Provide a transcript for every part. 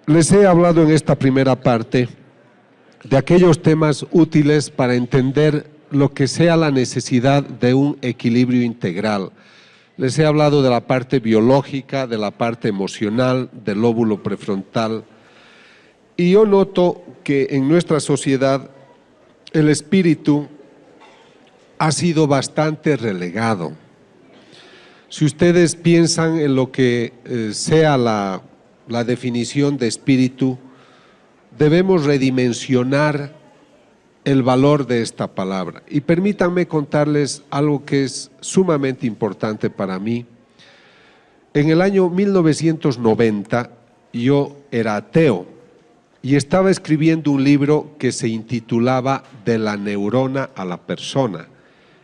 Les he hablado en esta primera parte de aquellos temas útiles para entender lo que sea la necesidad de un equilibrio integral. Les he hablado de la parte biológica, de la parte emocional, del lóbulo prefrontal. Y yo noto que en nuestra sociedad el espíritu ha sido bastante relegado. Si ustedes piensan en lo que sea la definición de espíritu, debemos redimensionar el valor de esta palabra. Y permítanme contarles algo que es sumamente importante para mí. En el año 1990 yo era ateo y estaba escribiendo un libro que se intitulaba De la neurona a la persona.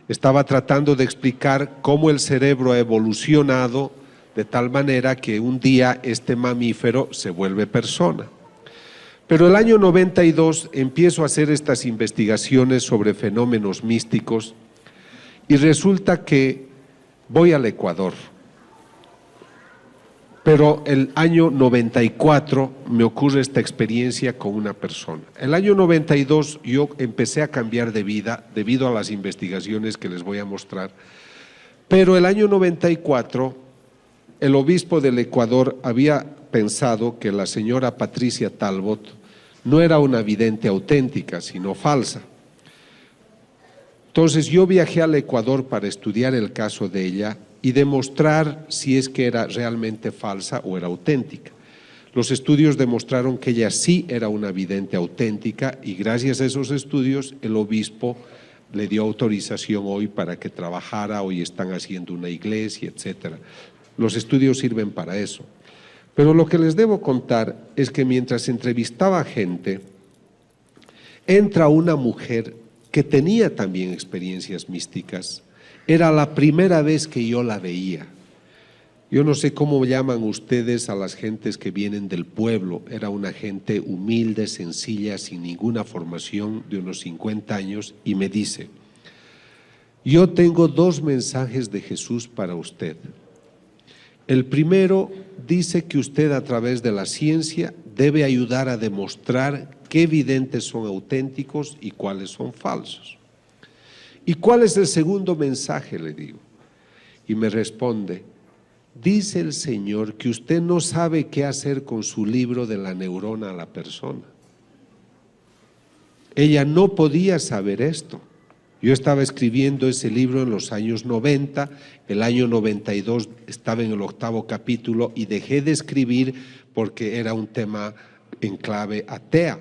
Estaba tratando de explicar cómo el cerebro ha evolucionado de tal manera que un día este mamífero se vuelve persona. Pero el año 92 empiezo a hacer estas investigaciones sobre fenómenos místicos y resulta que voy al Ecuador. Pero el año 94 me ocurre esta experiencia con una persona. El año 92 yo empecé a cambiar de vida debido a las investigaciones que les voy a mostrar. Pero el año 94 el obispo del Ecuador había pensado que la señora Patricia Talbot no era una vidente auténtica, sino falsa. Entonces yo viajé al Ecuador para estudiar el caso de ella y demostrar si es que era realmente falsa o era auténtica. Los estudios demostraron que ella sí era una vidente auténtica y gracias a esos estudios el obispo le dio autorización hoy para que trabajara, hoy están haciendo una iglesia, etcétera. Los estudios sirven para eso. Pero lo que les debo contar es que mientras entrevistaba gente, entra una mujer que tenía también experiencias místicas. Era la primera vez que yo la veía. Yo no sé cómo llaman ustedes a las gentes que vienen del pueblo. Era una gente humilde, sencilla, sin ninguna formación, de unos 50 años, y me dice: yo tengo 2 mensajes de Jesús para usted. El primero dice que usted a través de la ciencia debe ayudar a demostrar qué videntes son auténticos y cuáles son falsos. ¿Y cuál es el segundo mensaje?, le digo. Y me responde: dice el Señor que usted no sabe qué hacer con su libro de la neurona a la persona. Ella no podía saber esto. Yo estaba escribiendo ese libro en los años 90, el año 92 estaba en el 8º capítulo y dejé de escribir porque era un tema en clave atea.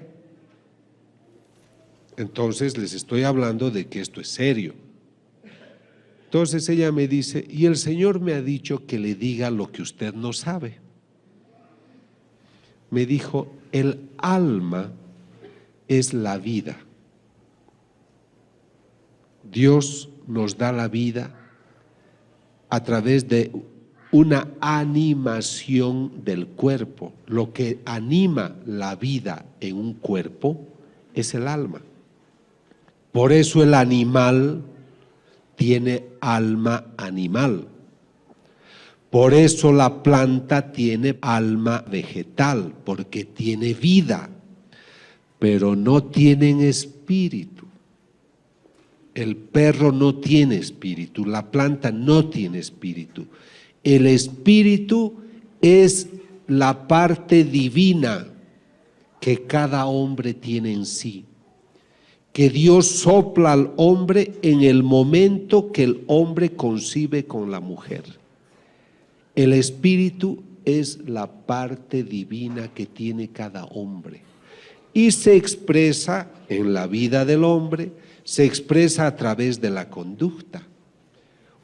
Entonces les estoy hablando de que esto es serio. Entonces ella me dice: y el Señor me ha dicho que le diga lo que usted no sabe. Me dijo: el alma es la vida. Dios nos da la vida a través de una animación del cuerpo. Lo que anima la vida en un cuerpo es el alma. Por eso el animal tiene alma animal. Por eso la planta tiene alma vegetal, porque tiene vida, pero no tienen espíritu. El perro no tiene espíritu, la planta no tiene espíritu. El espíritu es la parte divina que cada hombre tiene en sí, que Dios sopla al hombre en el momento que el hombre concibe con la mujer. El espíritu es la parte divina que tiene cada hombre y se expresa en la vida del hombre, se expresa a través de la conducta.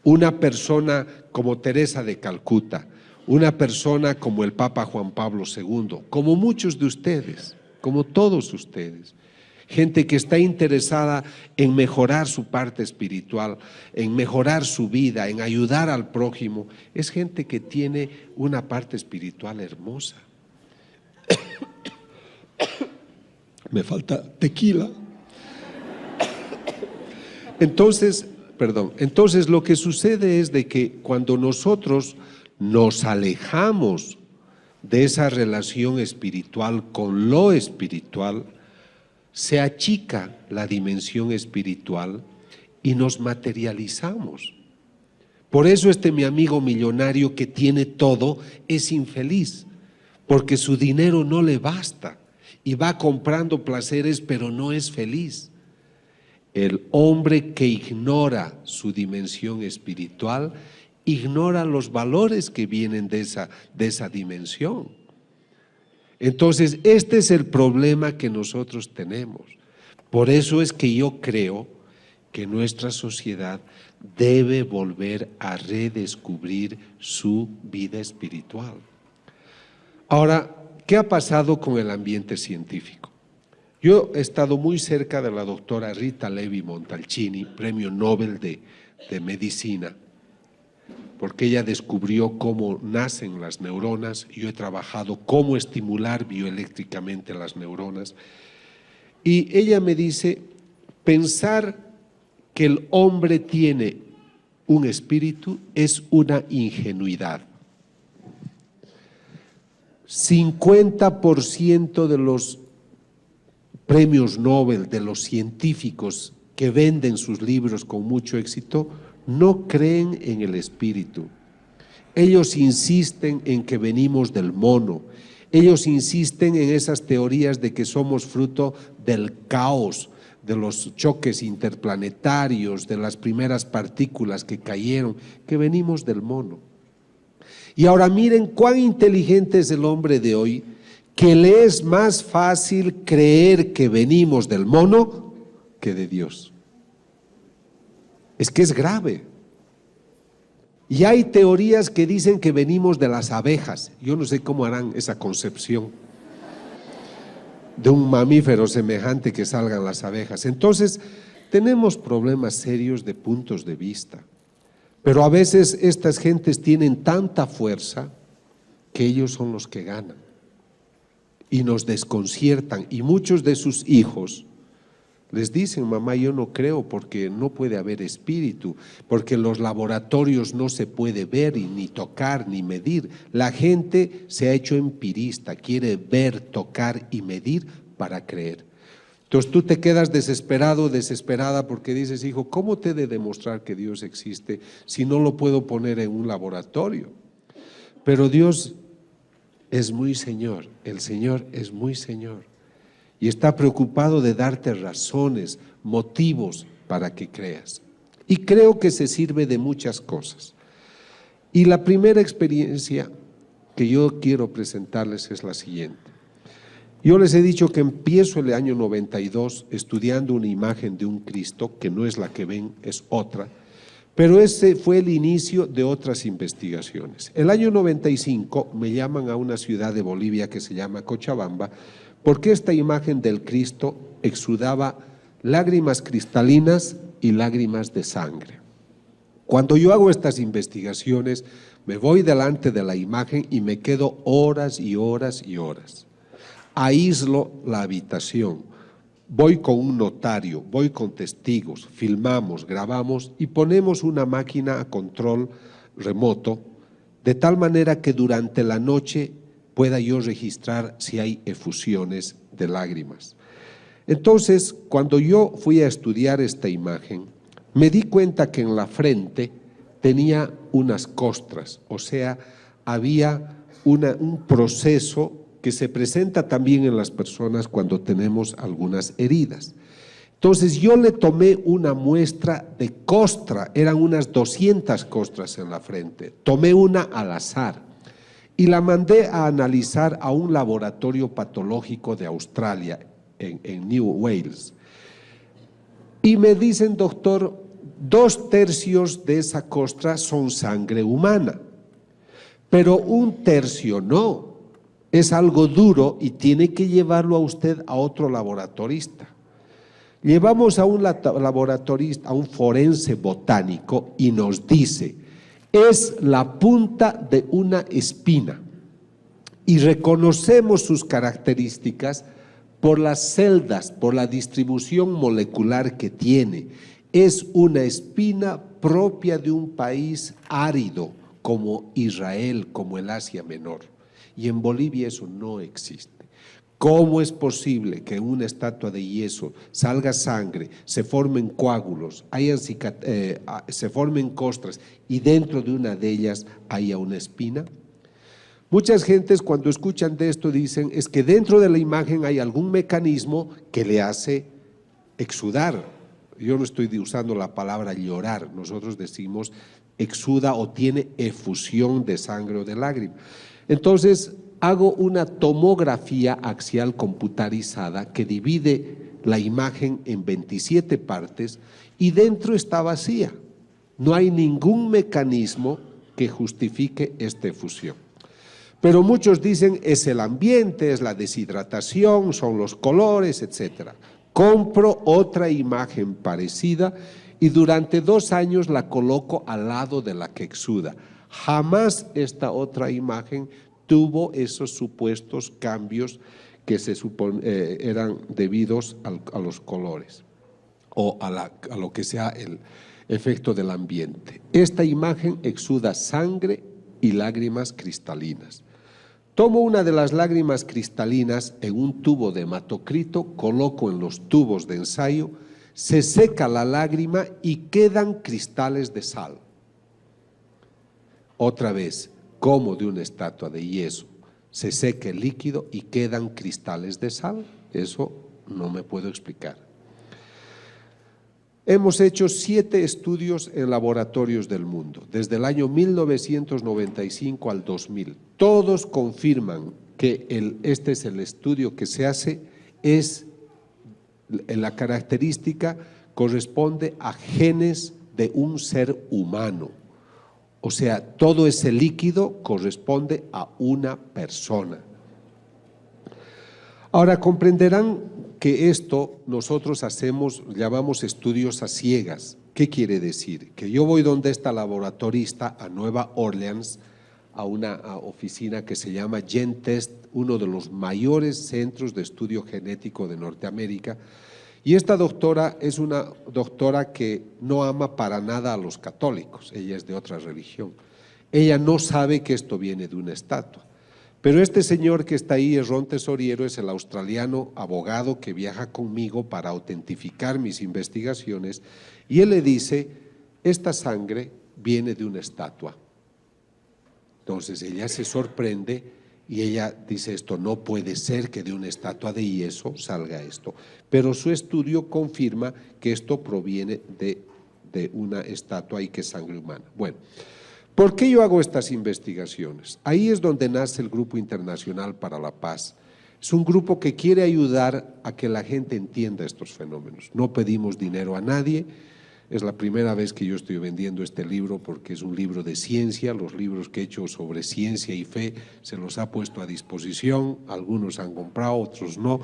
Una persona como Teresa de Calcuta, una persona como el Papa Juan Pablo II, como muchos de ustedes, como todos ustedes, gente que está interesada en mejorar su parte espiritual, en mejorar su vida, en ayudar al prójimo, es gente que tiene una parte espiritual hermosa. Me falta tequila. Entonces lo que sucede es de que cuando nosotros nos alejamos de esa relación espiritual con lo espiritual, se achica la dimensión espiritual y nos materializamos. Por eso mi amigo millonario que tiene todo es infeliz, porque su dinero no le basta y va comprando placeres, pero no es feliz. El hombre que ignora su dimensión espiritual ignora los valores que vienen de esa dimensión. Entonces, este es el problema que nosotros tenemos. Por eso es que yo creo que nuestra sociedad debe volver a redescubrir su vida espiritual. Ahora, ¿qué ha pasado con el ambiente científico? Yo he estado muy cerca de la doctora Rita Levi Montalcini, premio Nobel de Medicina, porque ella descubrió cómo nacen las neuronas. Yo he trabajado cómo estimular bioeléctricamente las neuronas. Y ella me dice, pensar que el hombre tiene un espíritu es una ingenuidad. 50% de los premios Nobel, de los científicos que venden sus libros con mucho éxito, no creen en el espíritu. Ellos insisten en que venimos del mono. Ellos insisten en esas teorías de que somos fruto del caos, de los choques interplanetarios, de las primeras partículas que cayeron, que venimos del mono. Y ahora miren cuán inteligente es el hombre de hoy, que le es más fácil creer que venimos del mono que de Dios. Es que es grave. Y hay teorías que dicen que venimos de las abejas. Yo no sé cómo harán esa concepción de un mamífero semejante que salgan las abejas. Entonces, tenemos problemas serios de puntos de vista. Pero a veces estas gentes tienen tanta fuerza que ellos son los que ganan y nos desconciertan. Y muchos de sus hijos les dicen, mamá, yo no creo porque no puede haber espíritu, porque en los laboratorios no se puede ver y ni tocar ni medir. La gente se ha hecho empirista, quiere ver, tocar y medir para creer. Entonces tú te quedas desesperado, desesperada, porque dices, hijo, ¿cómo te he de demostrar que Dios existe si no lo puedo poner en un laboratorio? Pero Dios es muy Señor, el Señor es muy Señor. Y está preocupado de darte razones, motivos para que creas. Y creo que se sirve de muchas cosas. Y la primera experiencia que yo quiero presentarles es la siguiente. Yo les he dicho que empiezo el año 92 estudiando una imagen de un Cristo, que no es la que ven, es otra, pero ese fue el inicio de otras investigaciones. El año 95 me llaman a una ciudad de Bolivia que se llama Cochabamba, porque esta imagen del Cristo exudaba lágrimas cristalinas y lágrimas de sangre. Cuando yo hago estas investigaciones, me voy delante de la imagen y me quedo horas y horas y horas. Aíslo la habitación, voy con un notario, voy con testigos, filmamos, grabamos y ponemos una máquina a control remoto, de tal manera que durante la noche pueda yo registrar si hay efusiones de lágrimas. Entonces, cuando yo fui a estudiar esta imagen, me di cuenta que en la frente tenía unas costras, o sea, había un proceso que se presenta también en las personas cuando tenemos algunas heridas. Entonces yo le tomé una muestra de costra, eran unas 200 costras en la frente, tomé una al azar y la mandé a analizar a un laboratorio patológico de Australia, en New Wales. Y me dicen, doctor, 2/3 de esa costra son sangre humana, pero 1/3 no. Es algo duro y tiene que llevarlo a usted a otro laboratorista. Llevamos a un laboratorista, a un forense botánico y nos dice, es la punta de una espina y reconocemos sus características por las celdas, por la distribución molecular que tiene. Es una espina propia de un país árido como Israel, como el Asia Menor. Y en Bolivia eso no existe. ¿Cómo es posible que en una estatua de yeso salga sangre, se formen coágulos, se formen costras y dentro de una de ellas haya una espina? Muchas gentes cuando escuchan de esto dicen es que dentro de la imagen hay algún mecanismo que le hace exudar. Yo no estoy usando la palabra llorar, nosotros decimos exuda o tiene efusión de sangre o de lágrima. Entonces hago una tomografía axial computarizada que divide la imagen en 27 partes y dentro está vacía. No hay ningún mecanismo que justifique esta efusión. Pero muchos dicen es el ambiente, es la deshidratación, son los colores, etc. Compro otra imagen parecida y durante 2 años la coloco al lado de la que exuda. Jamás esta otra imagen tuvo esos supuestos cambios que eran debidos a los colores o a lo que sea el efecto del ambiente. Esta imagen exuda sangre y lágrimas cristalinas. Tomo una de las lágrimas cristalinas en un tubo de hematocrito, coloco en los tubos de ensayo, se seca la lágrima y quedan cristales de sal. Otra vez, como de una estatua de yeso, se seca el líquido y quedan cristales de sal. Eso no me puedo explicar. Hemos hecho 7 estudios en laboratorios del mundo, desde el año 1995 al 2000. Todos confirman que este es el estudio que se hace, la característica corresponde a genes de un ser humano. O sea, todo ese líquido corresponde a una persona. Ahora comprenderán que esto nosotros llamamos estudios a ciegas. ¿Qué quiere decir? Que yo voy donde está laboratorista a Nueva Orleans, a una oficina que se llama GenTest, uno de los mayores centros de estudio genético de Norteamérica, y esta doctora es una doctora que no ama para nada a los católicos, ella es de otra religión. Ella no sabe que esto viene de una estatua. Pero este señor que está ahí, Ron Tesoriero, es el australiano abogado que viaja conmigo para autentificar mis investigaciones, y él le dice, esta sangre viene de una estatua. Entonces ella se sorprende y ella dice, esto no puede ser que de una estatua de yeso salga esto. Pero su estudio confirma que esto proviene de una estatua y que es sangre humana. Bueno. ¿Por qué yo hago estas investigaciones? Ahí es donde nace el Grupo Internacional para la Paz. Es un grupo que quiere ayudar a que la gente entienda estos fenómenos. No pedimos dinero a nadie. Es la primera vez que yo estoy vendiendo este libro porque es un libro de ciencia. Los libros que he hecho sobre ciencia y fe se los ha puesto a disposición. Algunos han comprado, otros no.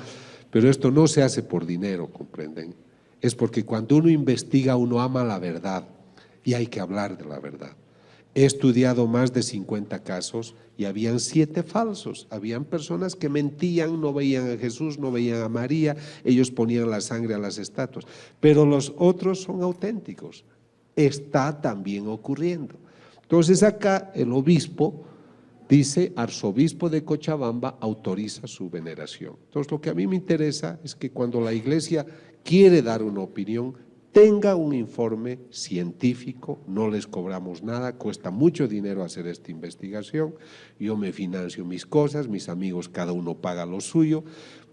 Pero esto no se hace por dinero, ¿comprenden? Es porque cuando uno investiga, uno ama la verdad y hay que hablar de la verdad. He estudiado más de 50 casos y habían 7 falsos. Habían personas que mentían, no veían a Jesús, no veían a María, ellos ponían la sangre a las estatuas. Pero los otros son auténticos. Está también ocurriendo. Entonces acá el obispo dice, arzobispo de Cochabamba autoriza su veneración. Entonces lo que a mí me interesa es que cuando la iglesia quiere dar una opinión, tenga un informe científico, no les cobramos nada, cuesta mucho dinero hacer esta investigación, yo me financio mis cosas, mis amigos cada uno paga lo suyo,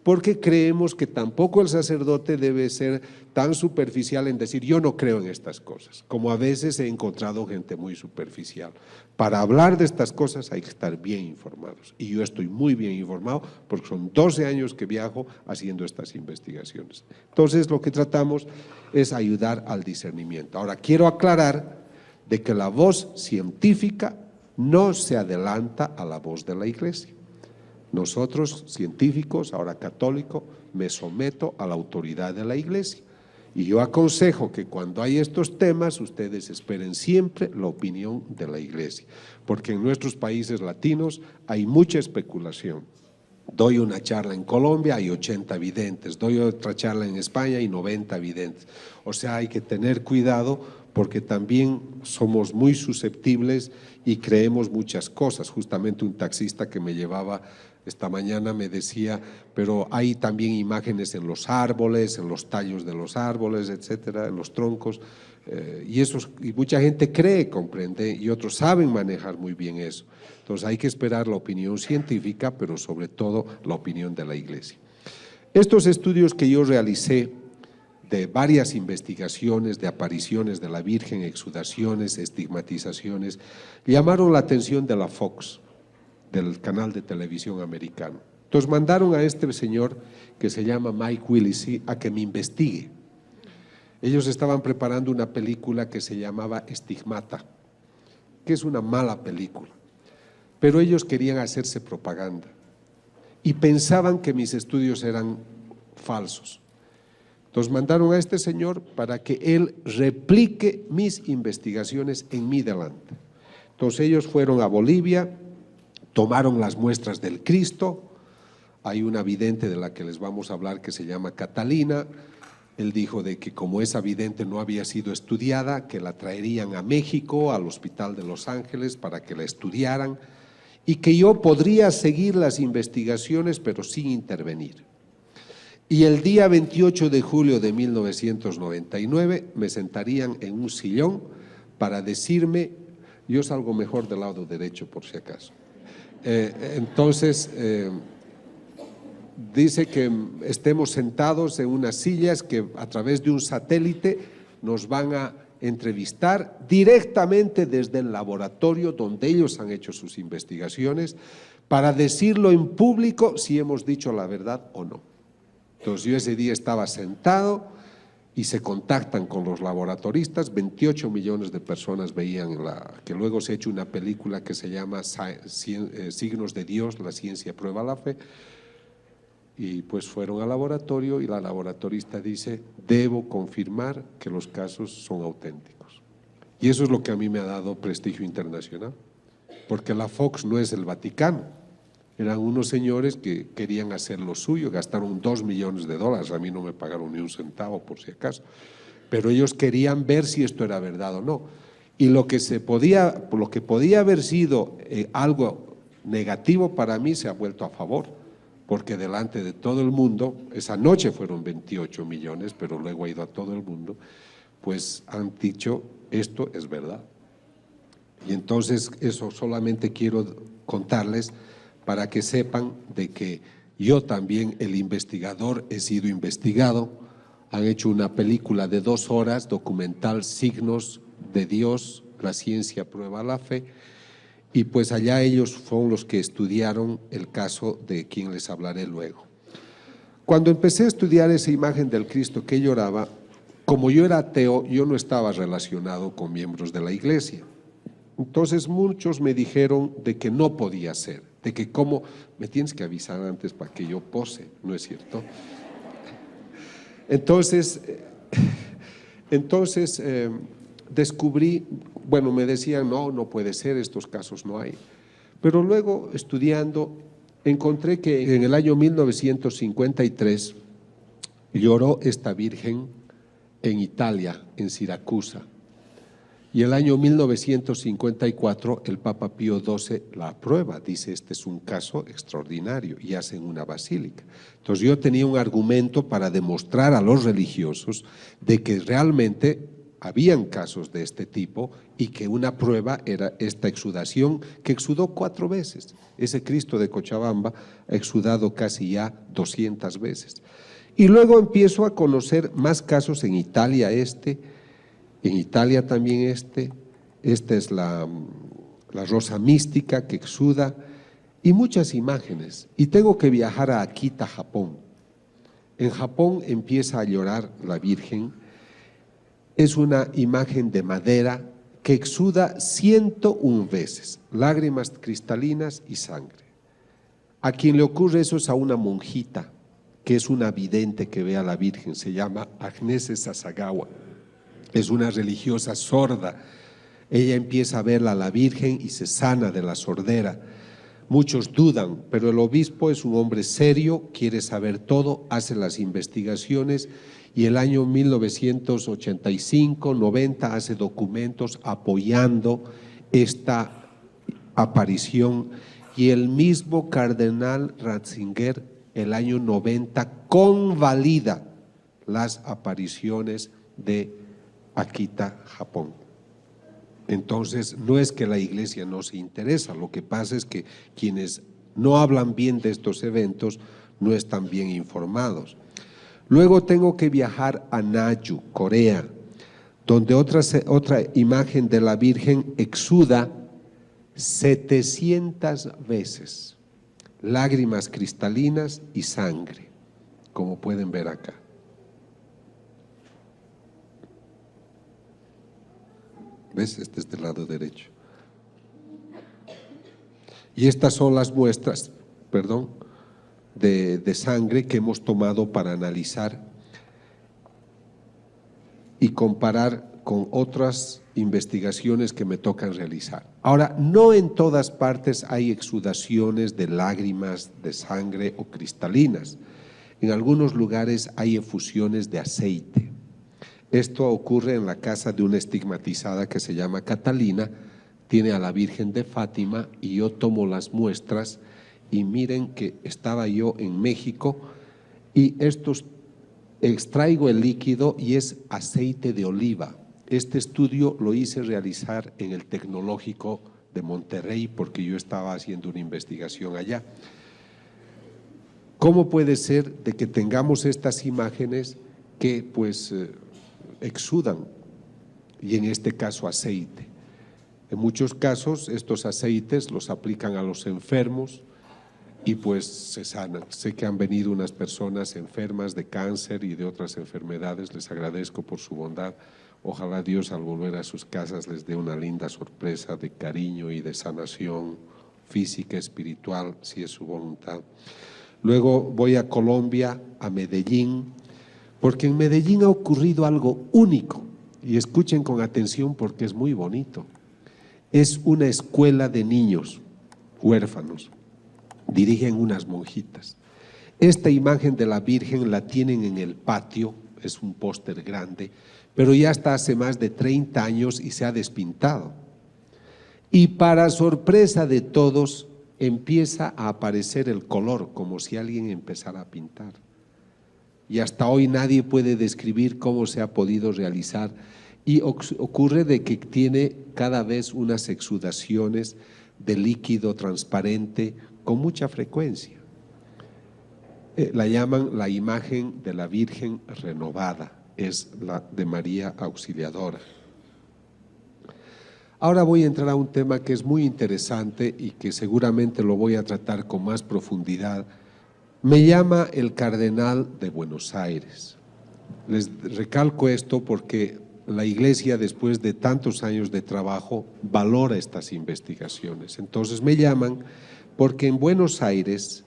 porque creemos que tampoco el sacerdote debe ser tan superficial en decir yo no creo en estas cosas, como a veces he encontrado gente muy superficial. Para hablar de estas cosas hay que estar bien informados y yo estoy muy bien informado porque son 12 años que viajo haciendo estas investigaciones. Entonces lo que tratamos es ayudar al discernimiento. Ahora quiero aclarar de que la voz científica no se adelanta a la voz de la iglesia. Nosotros, científicos, ahora católico, me someto a la autoridad de la iglesia. Y yo aconsejo que cuando hay estos temas, ustedes esperen siempre la opinión de la iglesia, porque en nuestros países latinos hay mucha especulación. Doy una charla en Colombia, hay 80 videntes, doy otra charla en España y 90 videntes. O sea, hay que tener cuidado porque también somos muy susceptibles y creemos muchas cosas. Justamente un taxista que me llevaba esta mañana me decía, pero hay también imágenes en los árboles, en los tallos de los árboles, etcétera, en los troncos, y mucha gente cree, comprende, y otros saben manejar muy bien eso. Entonces hay que esperar la opinión científica, pero sobre todo la opinión de la Iglesia. Estos estudios que yo realicé de varias investigaciones de apariciones de la Virgen, exudaciones, estigmatizaciones, llamaron la atención de la Fox, del canal de televisión americano. Entonces mandaron a este señor que se llama Mike Willesee a que me investigue. Ellos estaban preparando una película que se llamaba Estigmata, que es una mala película, pero ellos querían hacerse propaganda y pensaban que mis estudios eran falsos. Entonces mandaron a este señor para que él replique mis investigaciones en mi delante. Entonces ellos fueron a Bolivia, tomaron las muestras del Cristo. Hay una vidente de la que les vamos a hablar que se llama Catalina. Él dijo de que como esa vidente no había sido estudiada, que la traerían a México, al Hospital de Los Ángeles, para que la estudiaran, y que yo podría seguir las investigaciones, pero sin intervenir. Y el día 28 de julio de 1999 me sentarían en un sillón para decirme, yo salgo mejor del lado derecho por si acaso. Entonces, dice que estemos sentados en unas sillas que a través de un satélite nos van a entrevistar directamente desde el laboratorio donde ellos han hecho sus investigaciones para decirlo en público si hemos dicho la verdad o no. Entonces yo ese día estaba sentado y se contactan con los laboratoristas, 28 millones de personas veían que luego se ha hecho una película que se llama Signos de Dios, la ciencia prueba la fe, y pues fueron al laboratorio y la laboratorista dice, debo confirmar que los casos son auténticos. Y eso es lo que a mí me ha dado prestigio internacional, porque la Fox no es el Vaticano. Eran unos señores que querían hacer lo suyo, gastaron $2 millones, a mí no me pagaron ni un centavo por si acaso, pero ellos querían ver si esto era verdad o no. Y lo que podía haber sido algo negativo para mí se ha vuelto a favor, porque delante de todo el mundo, esa noche fueron 28 millones, pero luego ha ido a todo el mundo, pues han dicho, esto es verdad. Y entonces eso solamente quiero contarles para que sepan de que yo también, el investigador, he sido investigado. Han hecho una película de 2 horas, documental, Signos de Dios, la ciencia prueba la fe, y pues allá ellos fueron los que estudiaron el caso de quien les hablaré luego. Cuando empecé a estudiar esa imagen del Cristo que lloraba, como yo era ateo, yo no estaba relacionado con miembros de la iglesia. Entonces muchos me dijeron de que no podía ser, de que cómo, me tienes que avisar antes para que yo pose, ¿no es cierto? Entonces descubrí, bueno, me decían, no puede ser, estos casos no hay. Pero luego, estudiando, encontré que en el año 1953 lloró esta Virgen en Italia, en Siracusa. Y el año 1954 el Papa Pío XII la aprueba, dice este es un caso extraordinario y hacen una basílica. Entonces yo tenía un argumento para demostrar a los religiosos de que realmente habían casos de este tipo y que una prueba era esta exudación que exudó 4 veces. Ese Cristo de Cochabamba ha exudado casi ya 200 veces. Y luego empiezo a conocer más casos en Italia en Italia también esta es la rosa mística que exuda y muchas imágenes. Y tengo que viajar a Akita, Japón. En Japón empieza a llorar la Virgen. Es una imagen de madera que exuda 101 veces, lágrimas cristalinas y sangre. A quien le ocurre eso es a una monjita, que es una vidente que ve a la Virgen, se llama Agnese Sasagawa. Es una religiosa sorda. Ella empieza a verla a la Virgen y se sana de la sordera. Muchos dudan, pero el obispo es un hombre serio, quiere saber todo, hace las investigaciones y el año 1985-90 hace documentos apoyando esta aparición, y el mismo cardenal Ratzinger el año 90 convalida las apariciones de Akita, Japón. Entonces, no es que la Iglesia no se interesa, lo que pasa es que quienes no hablan bien de estos eventos no están bien informados. Luego tengo que viajar a Naju, Corea, donde otra imagen de la Virgen exuda 700 veces lágrimas cristalinas y sangre, como pueden ver acá. ¿Ves? Este es del lado derecho. Y estas son las muestras, de sangre que hemos tomado para analizar y comparar con otras investigaciones que me tocan realizar. Ahora, no en todas partes hay exudaciones de lágrimas, de sangre o cristalinas. En algunos lugares hay efusiones de aceite. Esto ocurre en la casa de una estigmatizada que se llama Catalina, tiene a la Virgen de Fátima, y yo tomo las muestras y miren que estaba yo en México y extraigo el líquido y es aceite de oliva. Este estudio lo hice realizar en el Tecnológico de Monterrey porque yo estaba haciendo una investigación allá. ¿Cómo puede ser de que tengamos estas imágenes que pues exudan, y en este caso aceite? En muchos casos estos aceites los aplican a los enfermos y pues se sanan. Sé que han venido unas personas enfermas de cáncer y de otras enfermedades, les agradezco por su bondad. Ojalá Dios al volver a sus casas les dé una linda sorpresa de cariño y de sanación física, espiritual, si es su voluntad. Luego voy a Colombia, a Medellín, porque en Medellín ha ocurrido algo único, y escuchen con atención porque es muy bonito. Es una escuela de niños huérfanos, dirigen unas monjitas. Esta imagen de la Virgen la tienen en el patio, es un póster grande, pero ya está hace más de 30 años y se ha despintado. Y para sorpresa de todos, empieza a aparecer el color, como si alguien empezara a pintar. Y hasta hoy nadie puede describir cómo se ha podido realizar. Y ocurre de que tiene cada vez unas exudaciones de líquido transparente con mucha frecuencia. La llaman la imagen de la Virgen renovada, es la de María Auxiliadora. Ahora voy a entrar a un tema que es muy interesante y que seguramente lo voy a tratar con más profundidad. Me llama el cardenal de Buenos Aires. Les recalco esto porque la Iglesia, después de tantos años de trabajo, valora estas investigaciones. Entonces me llaman porque en Buenos Aires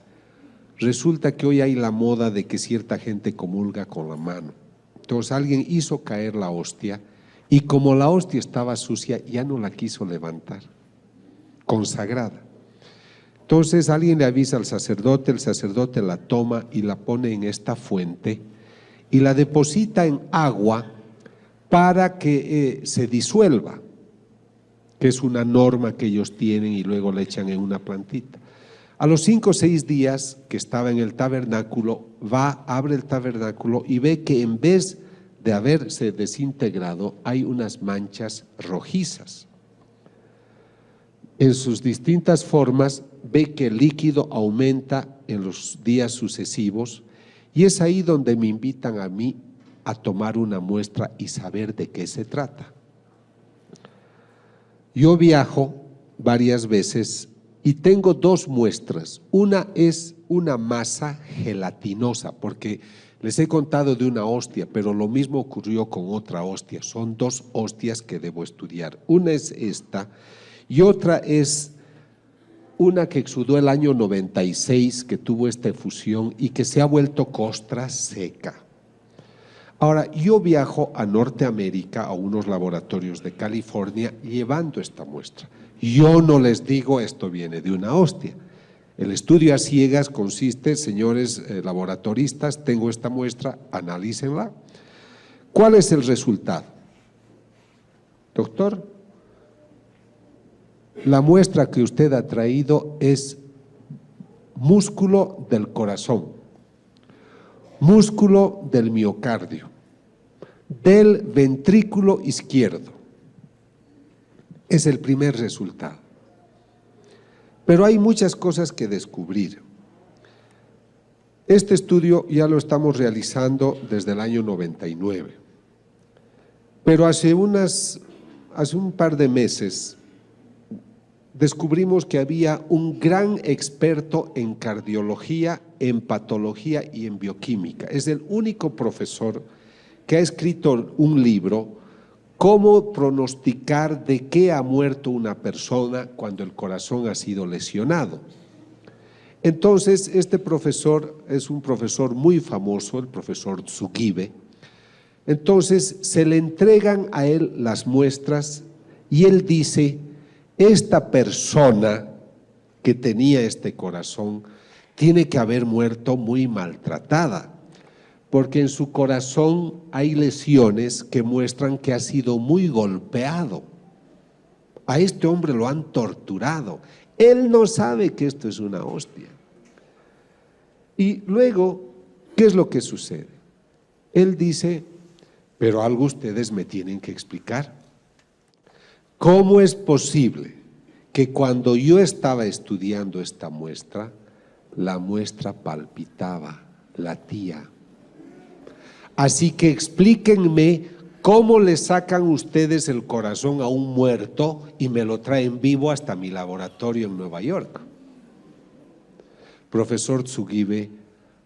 resulta que hoy hay la moda de que cierta gente comulga con la mano. Entonces alguien hizo caer la hostia y como la hostia estaba sucia, ya no la quiso levantar, consagrada. Entonces alguien le avisa al sacerdote, el sacerdote la toma y la pone en esta fuente y la deposita en agua para que se disuelva, que es una norma que ellos tienen, y luego le echan en una plantita. A los 5 o 6 días que estaba en el tabernáculo, abre el tabernáculo y ve que en vez de haberse desintegrado hay unas manchas rojizas. En sus distintas formas ve que el líquido aumenta en los días sucesivos y es ahí donde me invitan a mí a tomar una muestra y saber de qué se trata. Yo viajo varias veces y tengo 2 muestras. Una es una masa gelatinosa, porque les he contado de una hostia, pero lo mismo ocurrió con otra hostia. Son 2 hostias que debo estudiar. Una es esta y otra es una que exudó el año 96, que tuvo esta efusión y que se ha vuelto costra seca. Ahora, yo viajo a Norteamérica, a unos laboratorios de California, llevando esta muestra. Yo no les digo esto viene de una hostia, El estudio a ciegas consiste, señores laboratoristas, tengo esta muestra, analícenla. ¿Cuál es el resultado? Doctor, la muestra que usted ha traído es músculo del corazón, músculo del miocardio, del ventrículo izquierdo. Es el primer resultado. Pero hay muchas cosas que descubrir. Este estudio ya lo estamos realizando desde el año 99. Pero hace un par de meses descubrimos que había un gran experto en cardiología, en patología y en bioquímica. Es el único profesor que ha escrito un libro, Cómo pronosticar de qué ha muerto una persona cuando el corazón ha sido lesionado. Entonces, este profesor es un profesor muy famoso, el profesor Tsugibe. Entonces, se le entregan a él las muestras y él dice, esta persona que tenía este corazón tiene que haber muerto muy maltratada, porque en su corazón hay lesiones que muestran que ha sido muy golpeado. A este hombre lo han torturado. Él no sabe que esto es una hostia. Y luego, ¿qué es lo que sucede? Él dice, pero algo ustedes me tienen que explicar. ¿Cómo es posible que cuando yo estaba estudiando esta muestra, la muestra palpitaba, latía? Así que explíquenme cómo le sacan ustedes el corazón a un muerto y me lo traen vivo hasta mi laboratorio en Nueva York. Profesor Tsugibe,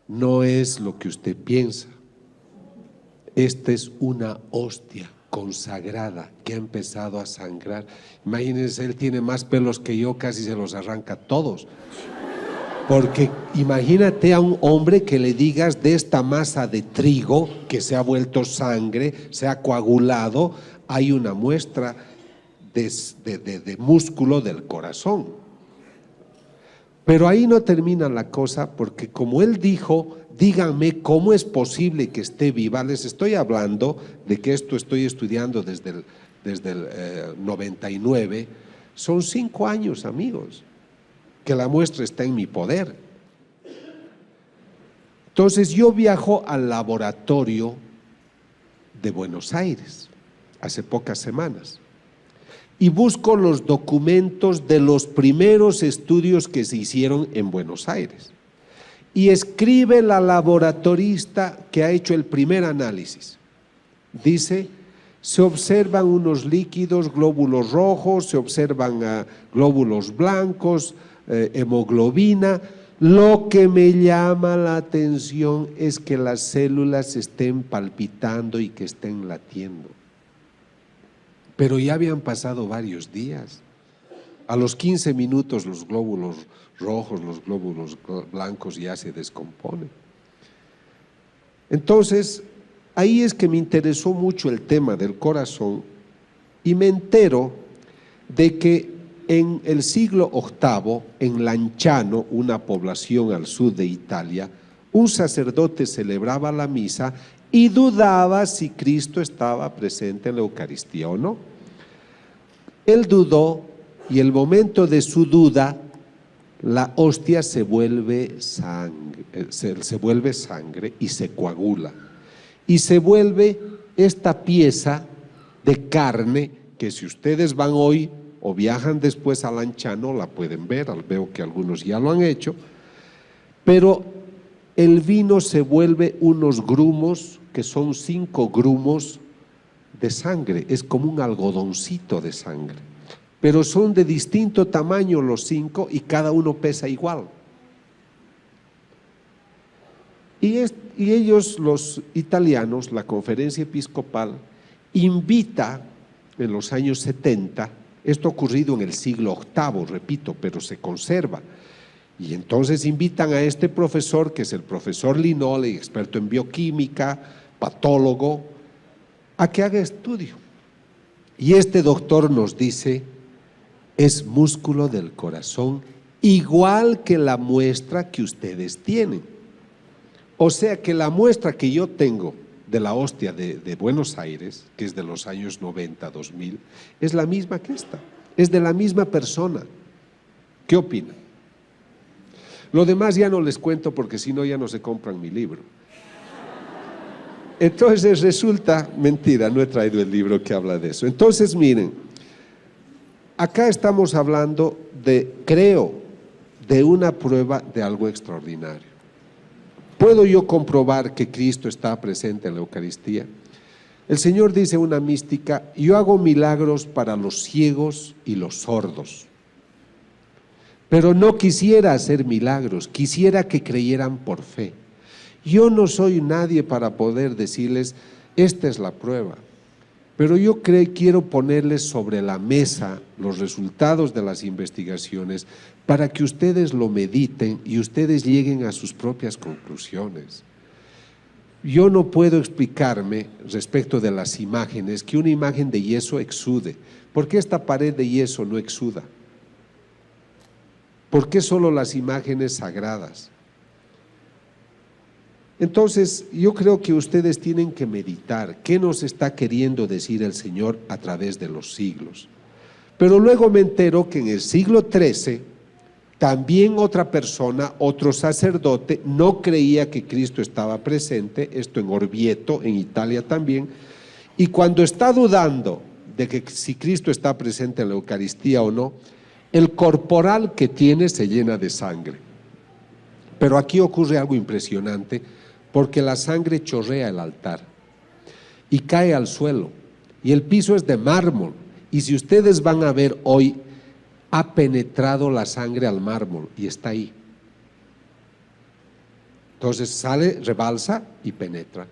no es lo que usted piensa. Esta es una hostia consagrada que ha empezado a sangrar. Imagínense, él tiene más pelos que yo, casi se los arranca todos. Porque imagínate a un hombre que le digas de esta masa de trigo que se ha vuelto sangre, se ha coagulado, hay una muestra de músculo del corazón. Pero ahí no termina la cosa, porque como él dijo, díganme cómo es posible que esté viva. Les estoy hablando de que esto estoy estudiando desde el 99, son 5 años, amigos, que la muestra está en mi poder. Entonces yo viajo al laboratorio de Buenos Aires hace pocas semanas y busco los documentos de los primeros estudios que se hicieron en Buenos Aires. Y escribe la laboratorista que ha hecho el primer análisis. Dice, se observan unos líquidos, glóbulos rojos, se observan glóbulos blancos, hemoglobina. Lo que me llama la atención es que las células estén palpitando y que estén latiendo. Pero ya habían pasado varios días. A los 15 minutos los glóbulos rojos, los glóbulos blancos ya se descomponen. Entonces, ahí es que me interesó mucho el tema del corazón y me entero de que en el siglo VIII, en Lanciano, una población al sur de Italia, un sacerdote celebraba la misa y dudaba si Cristo estaba presente en la Eucaristía o no. Él dudó y el momento de su duda, la hostia se vuelve sangre y se coagula. Y se vuelve esta pieza de carne que si ustedes van hoy o viajan después a Lanciano, la pueden ver, veo que algunos ya lo han hecho, pero el vino se vuelve unos grumos que son 5 grumos de sangre, es como un algodoncito de sangre, pero son de distinto tamaño los 5 y cada uno pesa igual. Y ellos, los italianos, la conferencia episcopal, invita en los años 70, esto ha ocurrido en el siglo VIII, repito, pero se conserva, y entonces invitan a este profesor, que es el profesor Linole, experto en bioquímica, patólogo, a que haga estudio. Y este doctor nos dice, es músculo del corazón igual que la muestra que ustedes tienen. O sea que la muestra que yo tengo de la hostia de Buenos Aires, que es de los años 90, 2000, es la misma que esta, es de la misma persona. ¿Qué opinan? Lo demás ya no les cuento porque si no ya no se compran mi libro. Entonces resulta, mentira, no he traído el libro que habla de eso. Entonces miren, acá estamos hablando creo, de una prueba de algo extraordinario. ¿Puedo yo comprobar que Cristo está presente en la Eucaristía? El Señor dice en una mística: yo hago milagros para los ciegos y los sordos. Pero no quisiera hacer milagros, quisiera que creyeran por fe. Yo no soy nadie para poder decirles, esta es la prueba. Pero yo quiero ponerles sobre la mesa los resultados de las investigaciones para que ustedes lo mediten y ustedes lleguen a sus propias conclusiones. Yo no puedo explicarme respecto de las imágenes que una imagen de yeso exude. ¿Por qué esta pared de yeso no exuda? ¿Por qué solo las imágenes sagradas? Entonces, yo creo que ustedes tienen que meditar qué nos está queriendo decir el Señor a través de los siglos. Pero luego me entero que en el siglo XIII, también otra persona, otro sacerdote, no creía que Cristo estaba presente, esto en Orvieto, en Italia también, y cuando está dudando de que si Cristo está presente en la Eucaristía o no, el corporal que tiene se llena de sangre. Pero aquí ocurre algo impresionante, porque la sangre chorrea el altar y cae al suelo, y el piso es de mármol, y si ustedes van a ver hoy, ha penetrado la sangre al mármol y está ahí. Entonces sale, rebalsa y penetra.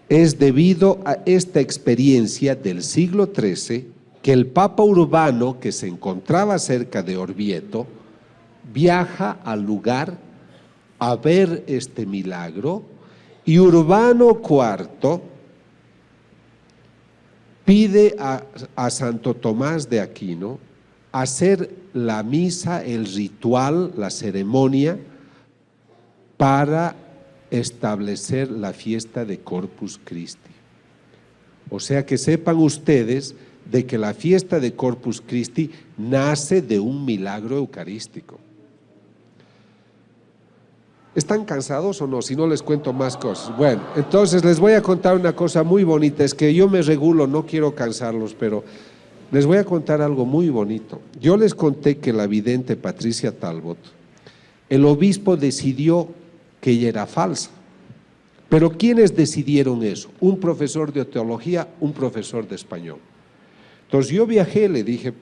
Es debido a esta experiencia del siglo XIII que el Papa Urbano, que se encontraba cerca de Orvieto, viaja al lugar a ver este milagro, y Urbano IV pide a Santo Tomás de Aquino hacer la misa, el ritual, la ceremonia para establecer la fiesta de Corpus Christi. O sea que sepan ustedes de que la fiesta de Corpus Christi nace de un milagro eucarístico. ¿Están cansados o no? Si no les cuento más cosas. Bueno, entonces les voy a contar una cosa muy bonita. Es que yo me regulo, no quiero cansarlos, pero les voy a contar algo muy bonito. Yo les conté que la vidente Patricia Talbot, el obispo decidió que ella era falsa. Pero ¿quiénes decidieron eso? Un profesor de teología, un profesor de español. Entonces yo viajé, le dije,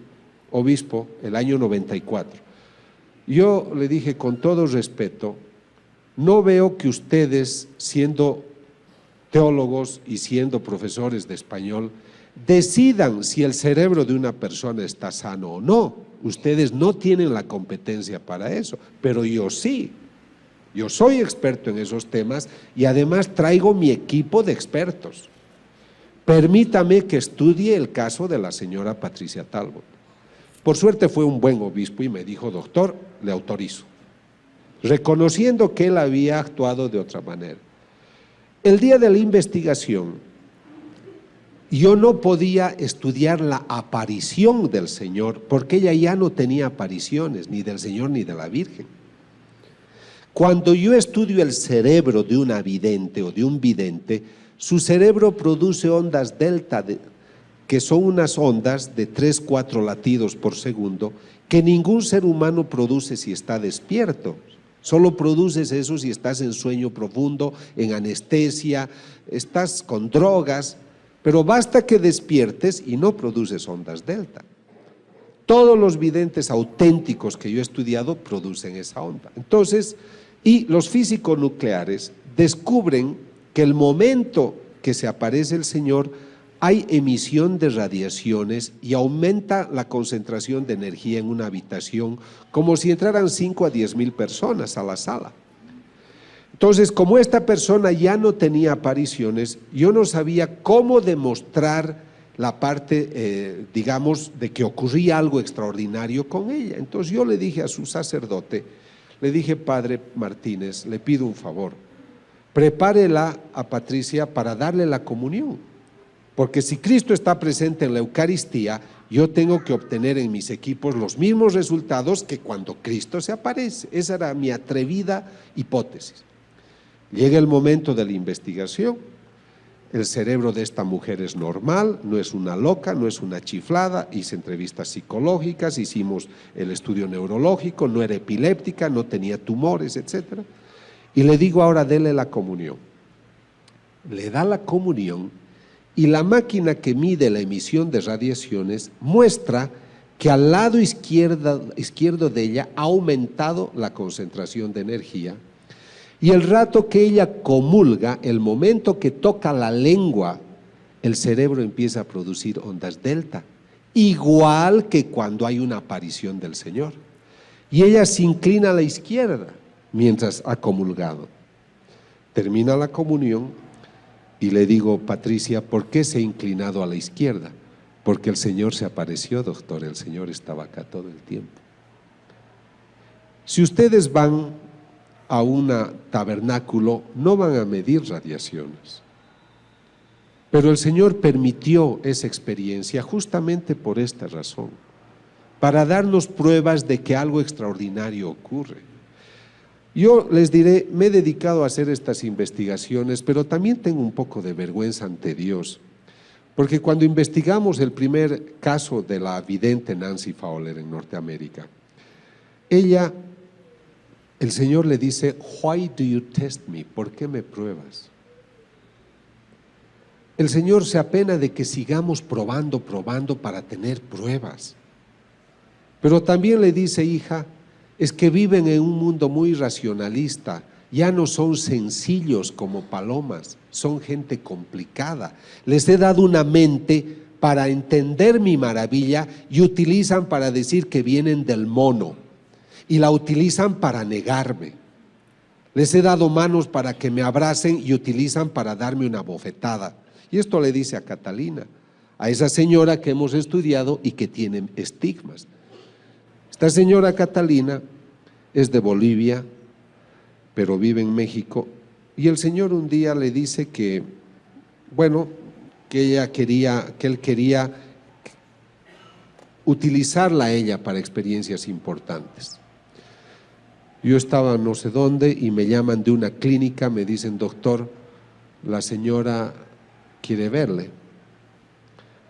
obispo, el año 94. Yo le dije con todo respeto, no veo que ustedes, siendo teólogos y siendo profesores de español, decidan si el cerebro de una persona está sano o no. Ustedes no tienen la competencia para eso, pero yo sí. Yo soy experto en esos temas y además traigo mi equipo de expertos. Permítame que estudie el caso de la señora Patricia Talbot. Por suerte fue un buen obispo y me dijo, doctor, le autorizo, reconociendo que él había actuado de otra manera. El día de la investigación, yo no podía estudiar la aparición del Señor, porque ella ya no tenía apariciones, ni del Señor ni de la Virgen. Cuando yo estudio el cerebro de una vidente o de un vidente, su cerebro produce ondas delta, que son unas ondas de 3-4 latidos por segundo, que ningún ser humano produce si está despierto. Solo produces eso si estás en sueño profundo, en anestesia, estás con drogas, pero basta que despiertes y no produces ondas delta. Todos los videntes auténticos que yo he estudiado producen esa onda. Entonces, y los físicos nucleares descubren que el momento que se aparece el Señor hay emisión de radiaciones y aumenta la concentración de energía en una habitación como si entraran 5 a 10 mil personas a la sala. Entonces, como esta persona ya no tenía apariciones, yo no sabía cómo demostrar la parte, digamos, de que ocurría algo extraordinario con ella. Entonces yo le dije a su sacerdote, le dije: Padre Martínez, le pido un favor, prepárela a Patricia para darle la comunión, porque si Cristo está presente en la Eucaristía, yo tengo que obtener en mis equipos los mismos resultados que cuando Cristo se aparece. Esa era mi atrevida hipótesis. Llega el momento de la investigación. El cerebro de esta mujer es normal, no es una loca, no es una chiflada. Hice entrevistas psicológicas, hicimos el estudio neurológico, no era epiléptica, no tenía tumores, etc. Y le digo: ahora dele la comunión. Le da la comunión y la máquina que mide la emisión de radiaciones muestra que al lado izquierdo de ella ha aumentado la concentración de energía. Y el rato que ella comulga, el momento que toca la lengua, el cerebro empieza a producir ondas delta, igual que cuando hay una aparición del Señor. Y ella se inclina a la izquierda mientras ha comulgado. Termina la comunión y le digo: Patricia, ¿por qué se ha inclinado a la izquierda? Porque el Señor se apareció, doctor, el Señor estaba acá todo el tiempo. Si ustedes van a un tabernáculo, no van a medir radiaciones. Pero el Señor permitió esa experiencia justamente por esta razón, para darnos pruebas de que algo extraordinario ocurre. Yo les diré, me he dedicado a hacer estas investigaciones, pero también tengo un poco de vergüenza ante Dios, porque cuando investigamos el primer caso de la vidente Nancy Fowler en Norteamérica, el Señor le dice: Why do you test me? ¿Por qué me pruebas? El Señor se apena de que sigamos probando para tener pruebas. Pero también le dice: hija, es que viven en un mundo muy racionalista, ya no son sencillos como palomas, son gente complicada. Les he dado una mente para entender mi maravilla y utilizan para decir que vienen del mono. Y la utilizan para negarme. Les he dado manos para que me abracen y utilizan para darme una bofetada. Y esto le dice a Catalina, a esa señora que hemos estudiado y que tiene estigmas. Esta señora Catalina es de Bolivia, pero vive en México. Y el Señor un día le dice que, bueno, que él quería utilizarla a ella para experiencias importantes. Yo estaba no sé dónde y me llaman de una clínica, me dicen: doctor, la señora quiere verle.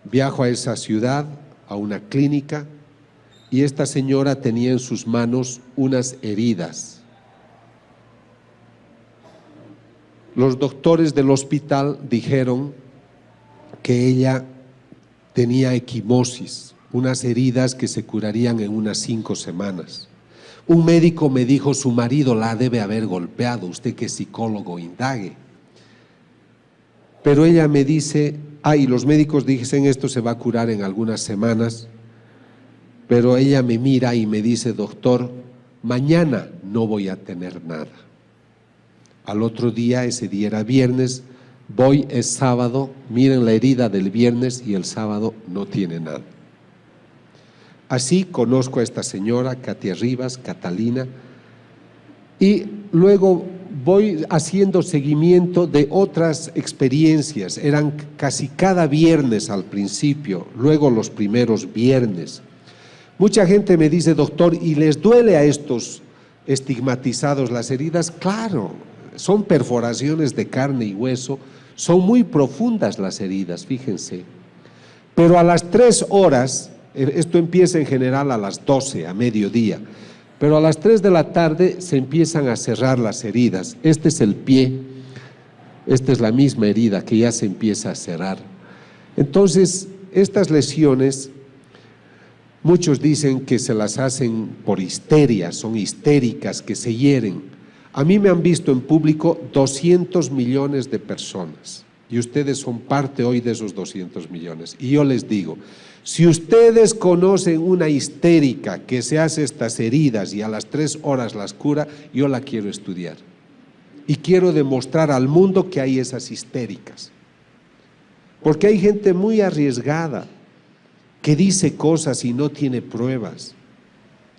Viajo a esa ciudad, a una clínica, y esta señora tenía en sus manos unas heridas. Los doctores del hospital dijeron que ella tenía equimosis, unas heridas que se curarían en unas 5 semanas. Un médico me dijo: su marido la debe haber golpeado, usted que es psicólogo, indague. Pero ella me dice: los médicos dicen esto se va a curar en algunas semanas. Pero ella me mira y me dice: doctor, mañana no voy a tener nada. Al otro día, ese día era viernes, voy, es sábado, miren la herida del viernes y el sábado no tiene nada. Así conozco a esta señora, Katia Rivas, Catalina, y luego voy haciendo seguimiento de otras experiencias. Eran casi cada viernes al principio, luego los primeros viernes. Mucha gente me dice: doctor, ¿y les duele a estos estigmatizados las heridas? Claro, son perforaciones de carne y hueso, son muy profundas las heridas, fíjense. Pero a las 3 horas, esto empieza en general a las 12, a mediodía, pero a las 3 de la tarde se empiezan a cerrar las heridas. Este es el pie, esta es la misma herida que ya se empieza a cerrar. Entonces, estas lesiones, muchos dicen que se las hacen por histeria, son histéricas, que se hieren. A mí me han visto en público 200 millones de personas y ustedes son parte hoy de esos 200 millones. Y yo les digo, si ustedes conocen una histérica que se hace estas heridas y a las 3 horas las cura, yo la quiero estudiar. Y quiero demostrar al mundo que hay esas histéricas. Porque hay gente muy arriesgada que dice cosas y no tiene pruebas.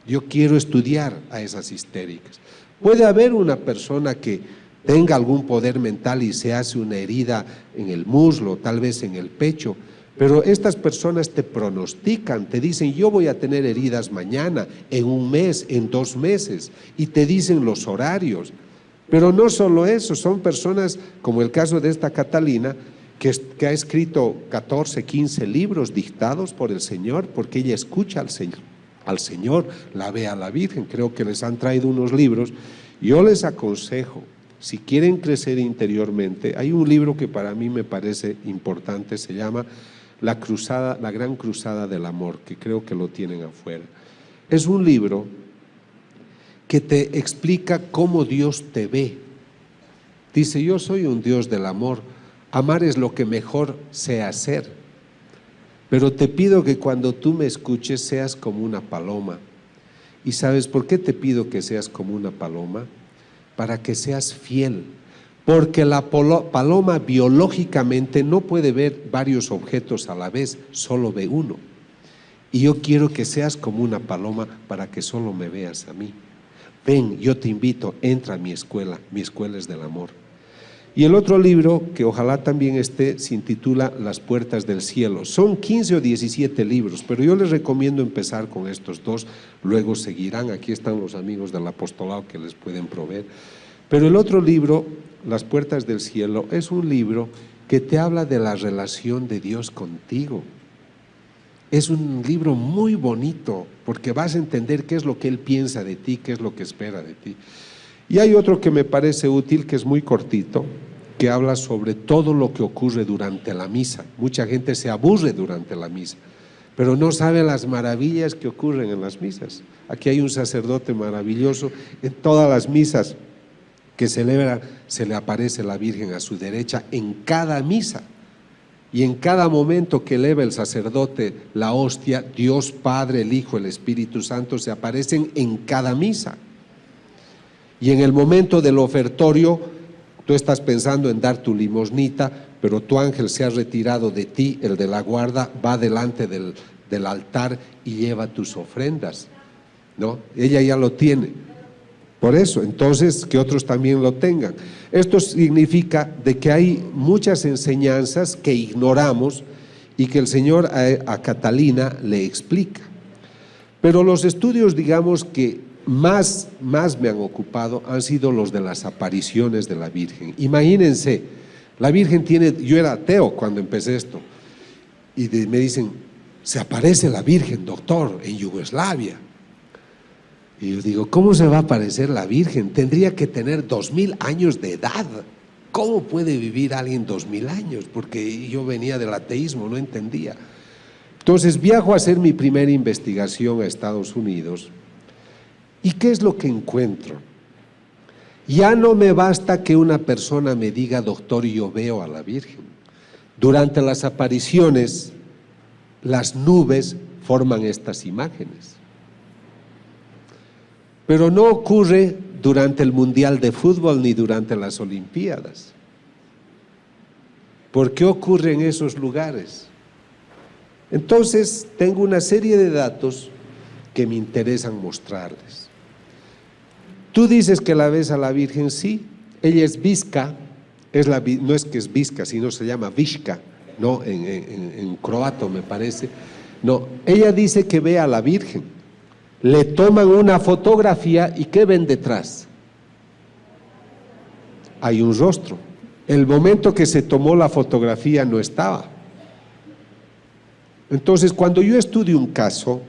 Yo quiero estudiar a esas histéricas. Puede haber una persona que tenga algún poder mental y se hace una herida en el muslo, tal vez en el pecho, pero estas personas te pronostican, te dicen yo voy a tener heridas mañana, en un mes, en 2 meses, y te dicen los horarios. Pero no solo eso, son personas como el caso de esta Catalina, que ha escrito 14, 15 libros dictados por el Señor, porque ella escucha al Señor, la ve a la Virgen. Creo que les han traído unos libros. Yo les aconsejo, si quieren crecer interiormente, hay un libro que para mí me parece importante, se llama La Gran Cruzada del Amor, que creo que lo tienen afuera. Es un libro que te explica cómo Dios te ve. Dice, yo soy un Dios del amor, amar es lo que mejor sé hacer, pero te pido que cuando tú me escuches seas como una paloma. ¿Y sabes por qué te pido que seas como una paloma? Para que seas fiel, porque la paloma biológicamente no puede ver varios objetos a la vez, solo ve uno. Y yo quiero que seas como una paloma para que solo me veas a mí. Ven, yo te invito, entra a mi escuela es del amor. Y el otro libro, que ojalá también esté, se intitula Las Puertas del Cielo. Son 15 o 17 libros, pero yo les recomiendo empezar con estos 2, luego seguirán. Aquí están los amigos del apostolado que les pueden proveer. Pero el otro libro, Las Puertas del Cielo, es un libro que te habla de la relación de Dios contigo. Es un libro muy bonito, porque vas a entender qué es lo que Él piensa de ti, qué es lo que espera de ti. Y hay otro que me parece útil, que es muy cortito, que habla sobre todo lo que ocurre durante la misa. Mucha gente se aburre durante la misa, pero no sabe las maravillas que ocurren en las misas. Aquí hay un sacerdote maravilloso, en todas las misas que celebra se le aparece la Virgen a su derecha en cada misa. Y en cada momento que eleva el sacerdote la hostia, Dios Padre, el Hijo, el Espíritu Santo se aparecen en cada misa. Y en el momento del ofertorio, tú estás pensando en dar tu limosnita, pero tu ángel se ha retirado de ti, el de la guarda, va delante del altar y lleva tus ofrendas, ¿no? Ella ya lo tiene. Por eso, entonces, que otros también lo tengan. Esto significa de que hay muchas enseñanzas que ignoramos y que el Señor a Catalina le explica. Pero los estudios, digamos, que más me han ocupado han sido los de las apariciones de la Virgen. Imagínense, la Virgen yo era ateo cuando empecé esto, y me dicen, se aparece la Virgen, doctor, en Yugoslavia. Y yo digo, ¿cómo se va a aparecer la Virgen? Tendría que tener 2000 años de edad. ¿Cómo puede vivir alguien 2000 años? Porque yo venía del ateísmo, no entendía. Entonces viajo a hacer mi primera investigación a Estados Unidos. ¿Y qué es lo que encuentro? Ya no me basta que una persona me diga, doctor, yo veo a la Virgen. Durante las apariciones, las nubes forman estas imágenes. Pero no ocurre durante el Mundial de Fútbol ni durante las Olimpiadas. ¿Por qué ocurre en esos lugares? Entonces, tengo una serie de datos que me interesan mostrarles. Tú dices que la ves a la Virgen, sí, ella es Visca, no es que es Visca, sino se llama Vishka, ¿no? En croato me parece. No, ella dice que ve a la Virgen. Le toman una fotografía y ¿qué ven detrás? Hay un rostro. El momento que se tomó la fotografía no estaba. Entonces, cuando yo estudio un caso,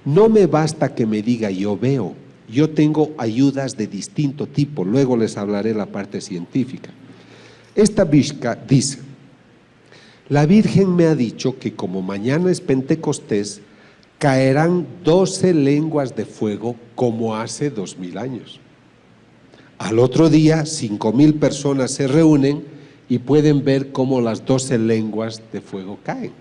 no me basta que me diga yo veo. Yo tengo ayudas de distinto tipo, luego les hablaré la parte científica. Esta Vishka dice, la Virgen me ha dicho que como mañana es Pentecostés, caerán 12 lenguas de fuego como hace 2000 años. Al otro día 5000 personas se reúnen y pueden ver cómo las 12 lenguas de fuego caen.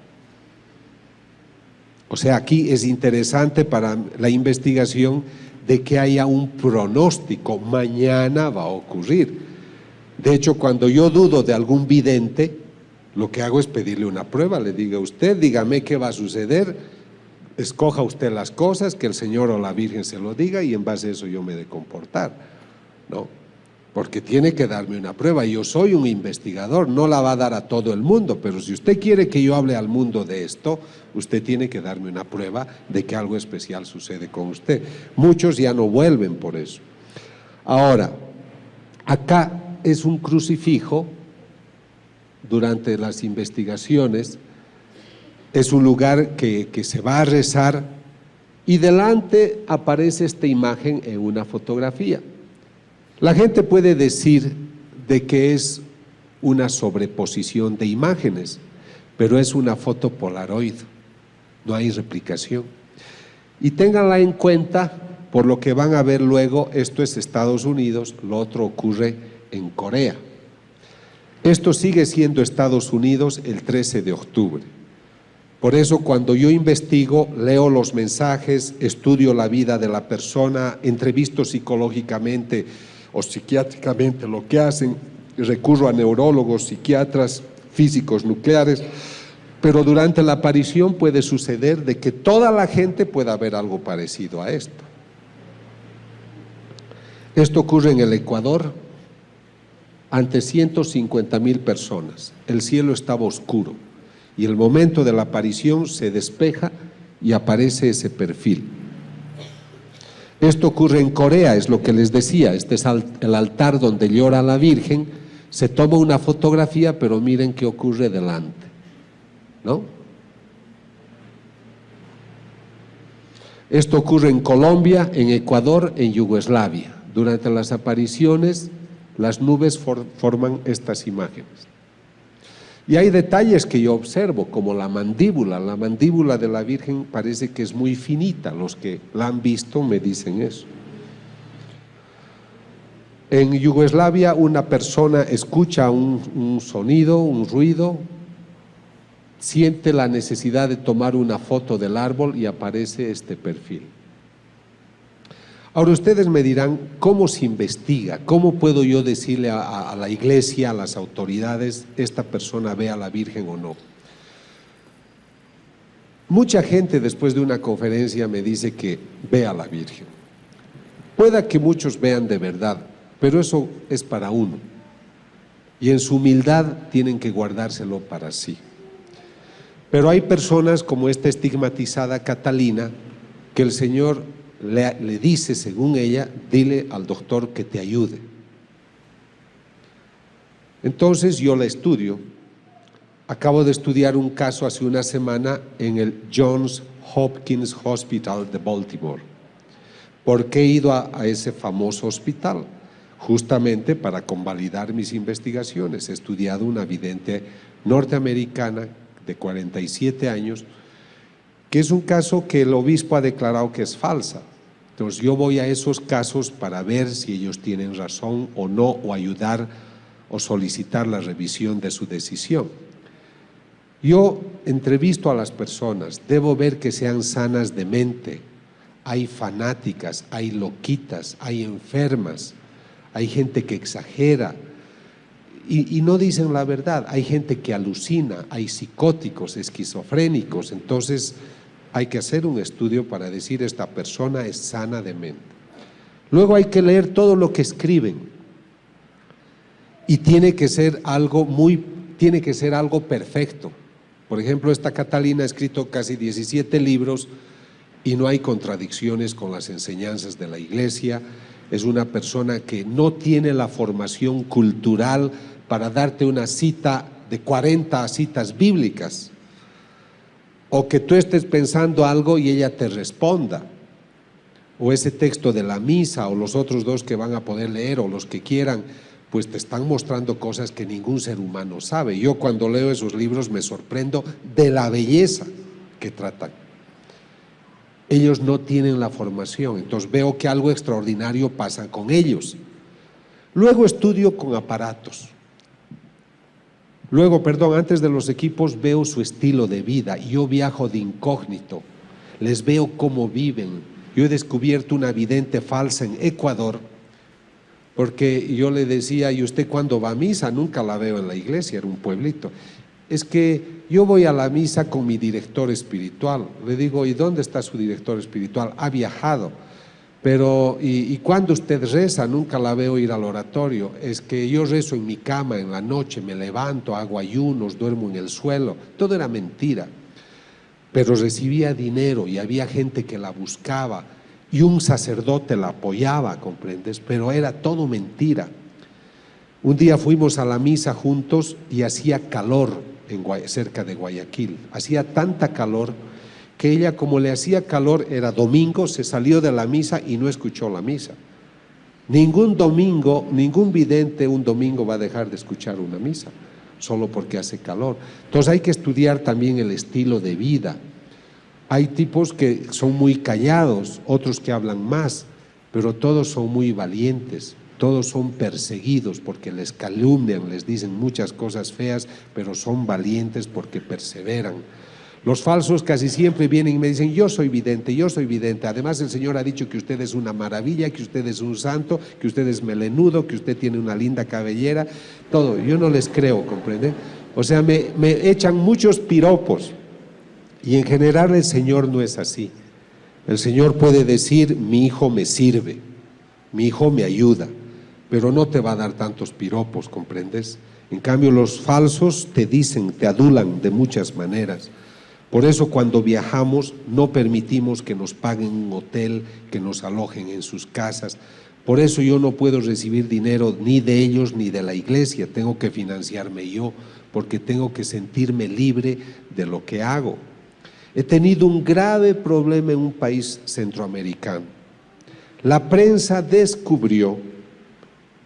O sea, aquí es interesante para la investigación de que haya un pronóstico, mañana va a ocurrir. De hecho, cuando yo dudo de algún vidente, Lo que hago es pedirle una prueba, le digo a usted, dígame qué va a suceder, escoja usted las cosas, que el Señor o la Virgen se lo diga y en base a eso yo me he de comportar, ¿no? Porque tiene que darme una prueba. Yo soy un investigador, no la va a dar a todo el mundo, pero si usted quiere que yo hable al mundo de esto, usted tiene que darme una prueba de que algo especial sucede con usted. Muchos ya no vuelven por eso. Ahora, acá es un crucifijo. Durante las investigaciones es un lugar que se va a rezar y delante aparece esta imagen en una fotografía. La gente puede decir de que es una sobreposición de imágenes, pero es una foto Polaroid, no hay replicación. Y ténganla en cuenta, por lo que van a ver luego, esto es Estados Unidos, lo otro ocurre en Corea. Esto sigue siendo Estados Unidos el 13 de octubre. Por eso cuando yo investigo, leo los mensajes, estudio la vida de la persona, entrevisto psicológicamente o psiquiátricamente lo que hacen, recurro a neurólogos, psiquiatras, físicos nucleares, pero durante la aparición puede suceder de que toda la gente pueda ver algo parecido a esto. Esto ocurre en el Ecuador ante 150,000 personas. El cielo estaba oscuro y el momento de la aparición se despeja y aparece ese perfil. Esto ocurre en Corea, es lo que les decía, este es el altar donde llora la Virgen, se toma una fotografía, pero miren qué ocurre delante, ¿no? Esto ocurre en Colombia, en Ecuador, en Yugoslavia. Durante las apariciones, las nubes forman estas imágenes. Y hay detalles que yo observo, como la mandíbula de la Virgen parece que es muy finita, los que la han visto me dicen eso. En Yugoslavia una persona escucha un sonido, un ruido, siente la necesidad de tomar una foto del árbol y aparece este perfil. Ahora ustedes me dirán, ¿cómo se investiga? ¿Cómo puedo yo decirle a la iglesia, a las autoridades, esta persona ve a la Virgen o no? Mucha gente después de una conferencia me dice que ve a la Virgen. Pueda que muchos vean de verdad, pero eso es para uno. Y en su humildad tienen que guardárselo para sí. Pero hay personas como esta estigmatizada Catalina, que el Señor le dice, según ella, dile al doctor que te ayude. Entonces yo la estudio. Acabo de estudiar un caso hace una semana en el Johns Hopkins Hospital de Baltimore. ¿Por qué he ido a ese famoso hospital? Justamente para convalidar mis investigaciones. He estudiado una vidente norteamericana de 47 años, que es un caso que el obispo ha declarado que es falsa. Entonces yo voy a esos casos para ver si ellos tienen razón o no, o ayudar o solicitar la revisión de su decisión. Yo entrevisto a las personas, debo ver que sean sanas de mente. Hay fanáticas, hay loquitas, hay enfermas, hay gente que exagera y no dicen la verdad. Hay gente que alucina, hay psicóticos, esquizofrénicos. Entonces hay que hacer un estudio para decir esta persona es sana de mente. Luego hay que leer todo lo que escriben y tiene que ser algo perfecto. Por ejemplo, esta Catalina ha escrito casi 17 libros y no hay contradicciones con las enseñanzas de la iglesia. Es una persona que no tiene la formación cultural para darte una cita de 40 citas bíblicas, o que tú estés pensando algo y ella te responda, o ese texto de la misa, o los otros dos que van a poder leer, o los que quieran, pues te están mostrando cosas que ningún ser humano sabe. Yo cuando leo esos libros me sorprendo de la belleza que tratan. Ellos no tienen la formación, entonces veo que algo extraordinario pasa con ellos. Luego estudio con aparatos. Antes de los equipos veo su estilo de vida. Yo viajo de incógnito, les veo cómo viven. Yo he descubierto una vidente falsa en Ecuador, porque yo le decía, ¿y usted cuándo va a misa? Nunca la veo en la iglesia, era un pueblito. es que yo voy a la misa con mi director espiritual. Le digo, ¿y dónde está su director espiritual? Ha viajado. Pero, ¿y cuando usted reza? Nunca la veo ir al oratorio. Es que yo rezo en mi cama en la noche, me levanto, hago ayunos, duermo en el suelo. Todo era mentira. Pero recibía dinero y había gente que la buscaba y un sacerdote la apoyaba, ¿comprendes? Pero era todo mentira. Un día fuimos a la misa juntos y hacía calor cerca de Guayaquil. Hacía tanta calor que ella, como le hacía calor, era domingo, se salió de la misa y no escuchó la misa. Ningún domingo, ningún vidente un domingo va a dejar de escuchar una misa, solo porque hace calor. Entonces hay que estudiar también el estilo de vida. Hay tipos que son muy callados, otros que hablan más, pero todos son muy valientes, todos son perseguidos porque les calumnian, les dicen muchas cosas feas, pero son valientes porque perseveran. Los falsos casi siempre vienen y me dicen, yo soy vidente, además el Señor ha dicho que usted es una maravilla, que usted es un santo, que usted es melenudo, que usted tiene una linda cabellera, todo. Yo no les creo, ¿comprende? O sea, me echan muchos piropos y en general el Señor no es así. El Señor puede decir, mi hijo me sirve, mi hijo me ayuda, pero no te va a dar tantos piropos, ¿comprendes? En cambio los falsos te dicen, te adulan de muchas maneras. Por eso cuando viajamos no permitimos que nos paguen un hotel, que nos alojen en sus casas. Por eso yo no puedo recibir dinero ni de ellos ni de la iglesia, tengo que financiarme yo, porque tengo que sentirme libre de lo que hago. He tenido un grave problema en un país centroamericano. La prensa descubrió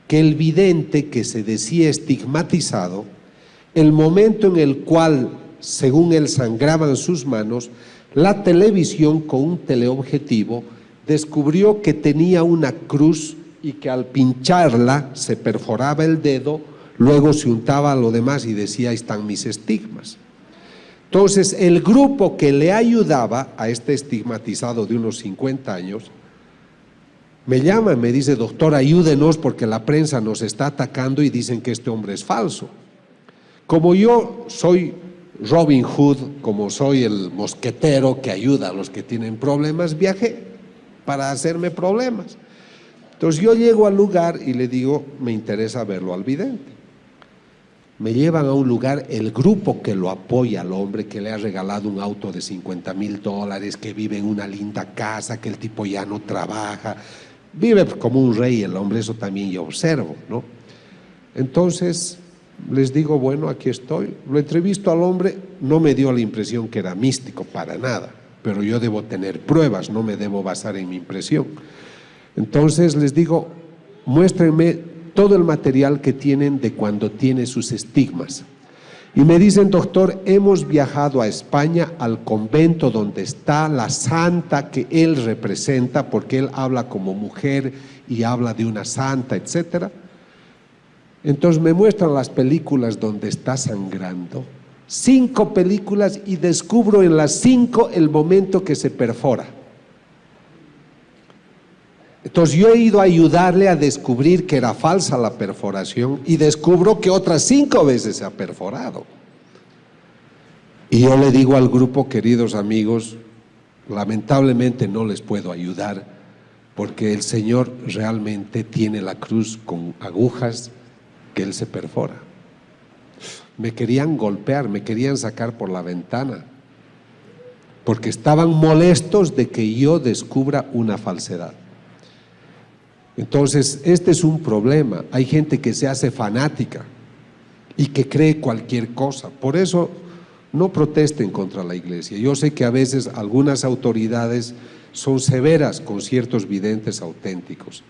que el vidente que se decía estigmatizado, el momento en el cual según él sangraban sus manos, la televisión con un teleobjetivo descubrió que tenía una cruz y que al pincharla se perforaba el dedo, luego se untaba lo demás y decía, ahí están mis estigmas. Entonces el grupo que le ayudaba a este estigmatizado de unos 50 años, me llama y me dice, doctor, ayúdenos porque la prensa nos está atacando y dicen que este hombre es falso. Como yo soy Robin Hood, como soy el mosquetero que ayuda a los que tienen problemas, viajé para hacerme problemas. Entonces yo llego al lugar y le digo, me interesa verlo al vidente. Me llevan a un lugar, el grupo que lo apoya al hombre, que le ha regalado un auto de $50,000, que vive en una linda casa, que el tipo ya no trabaja, vive como un rey el hombre, eso también yo observo, ¿no? Entonces les digo, bueno, aquí estoy. Lo entrevisto al hombre, no me dio la impresión que era místico, para nada, pero yo debo tener pruebas, no me debo basar en mi impresión. Entonces les digo, muéstrenme todo el material que tienen de cuando tiene sus estigmas. Y me dicen, doctor, hemos viajado a España, al convento donde está la santa que él representa, porque él habla como mujer y habla de una santa, etcétera. Entonces me muestran las películas donde está sangrando, 5 películas, y descubro en las 5 el momento que se perfora. Entonces yo he ido a ayudarle a descubrir que era falsa la perforación y descubro que otras 5 veces se ha perforado. Y yo le digo al grupo, queridos amigos, lamentablemente no les puedo ayudar porque el Señor realmente tiene la cruz con agujas que él se perfora. Me querían golpear, me querían sacar por la ventana, porque estaban molestos de que yo descubra una falsedad. Entonces, este es un problema. Hay gente que se hace fanática y que cree cualquier cosa. Por eso, no protesten contra la iglesia. Yo sé que a veces algunas autoridades son severas con ciertos videntes auténticos,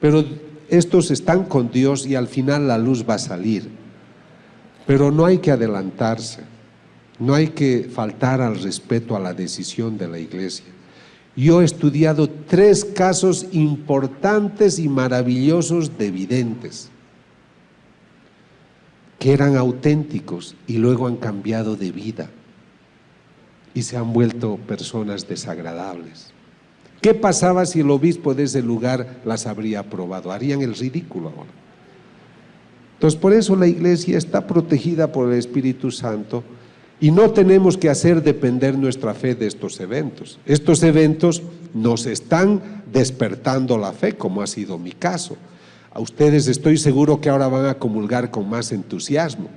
pero estos están con Dios y al final la luz va a salir. Pero no hay que adelantarse, no hay que faltar al respeto a la decisión de la iglesia. Yo he estudiado 3 casos importantes y maravillosos de videntes que eran auténticos y luego han cambiado de vida y se han vuelto personas desagradables. ¿Qué pasaba si el obispo de ese lugar las habría aprobado? Harían el ridículo ahora. Entonces, por eso la iglesia está protegida por el Espíritu Santo y no tenemos que hacer depender nuestra fe de estos eventos. Estos eventos nos están despertando la fe, como ha sido mi caso. A ustedes estoy seguro que ahora van a comulgar con más entusiasmo,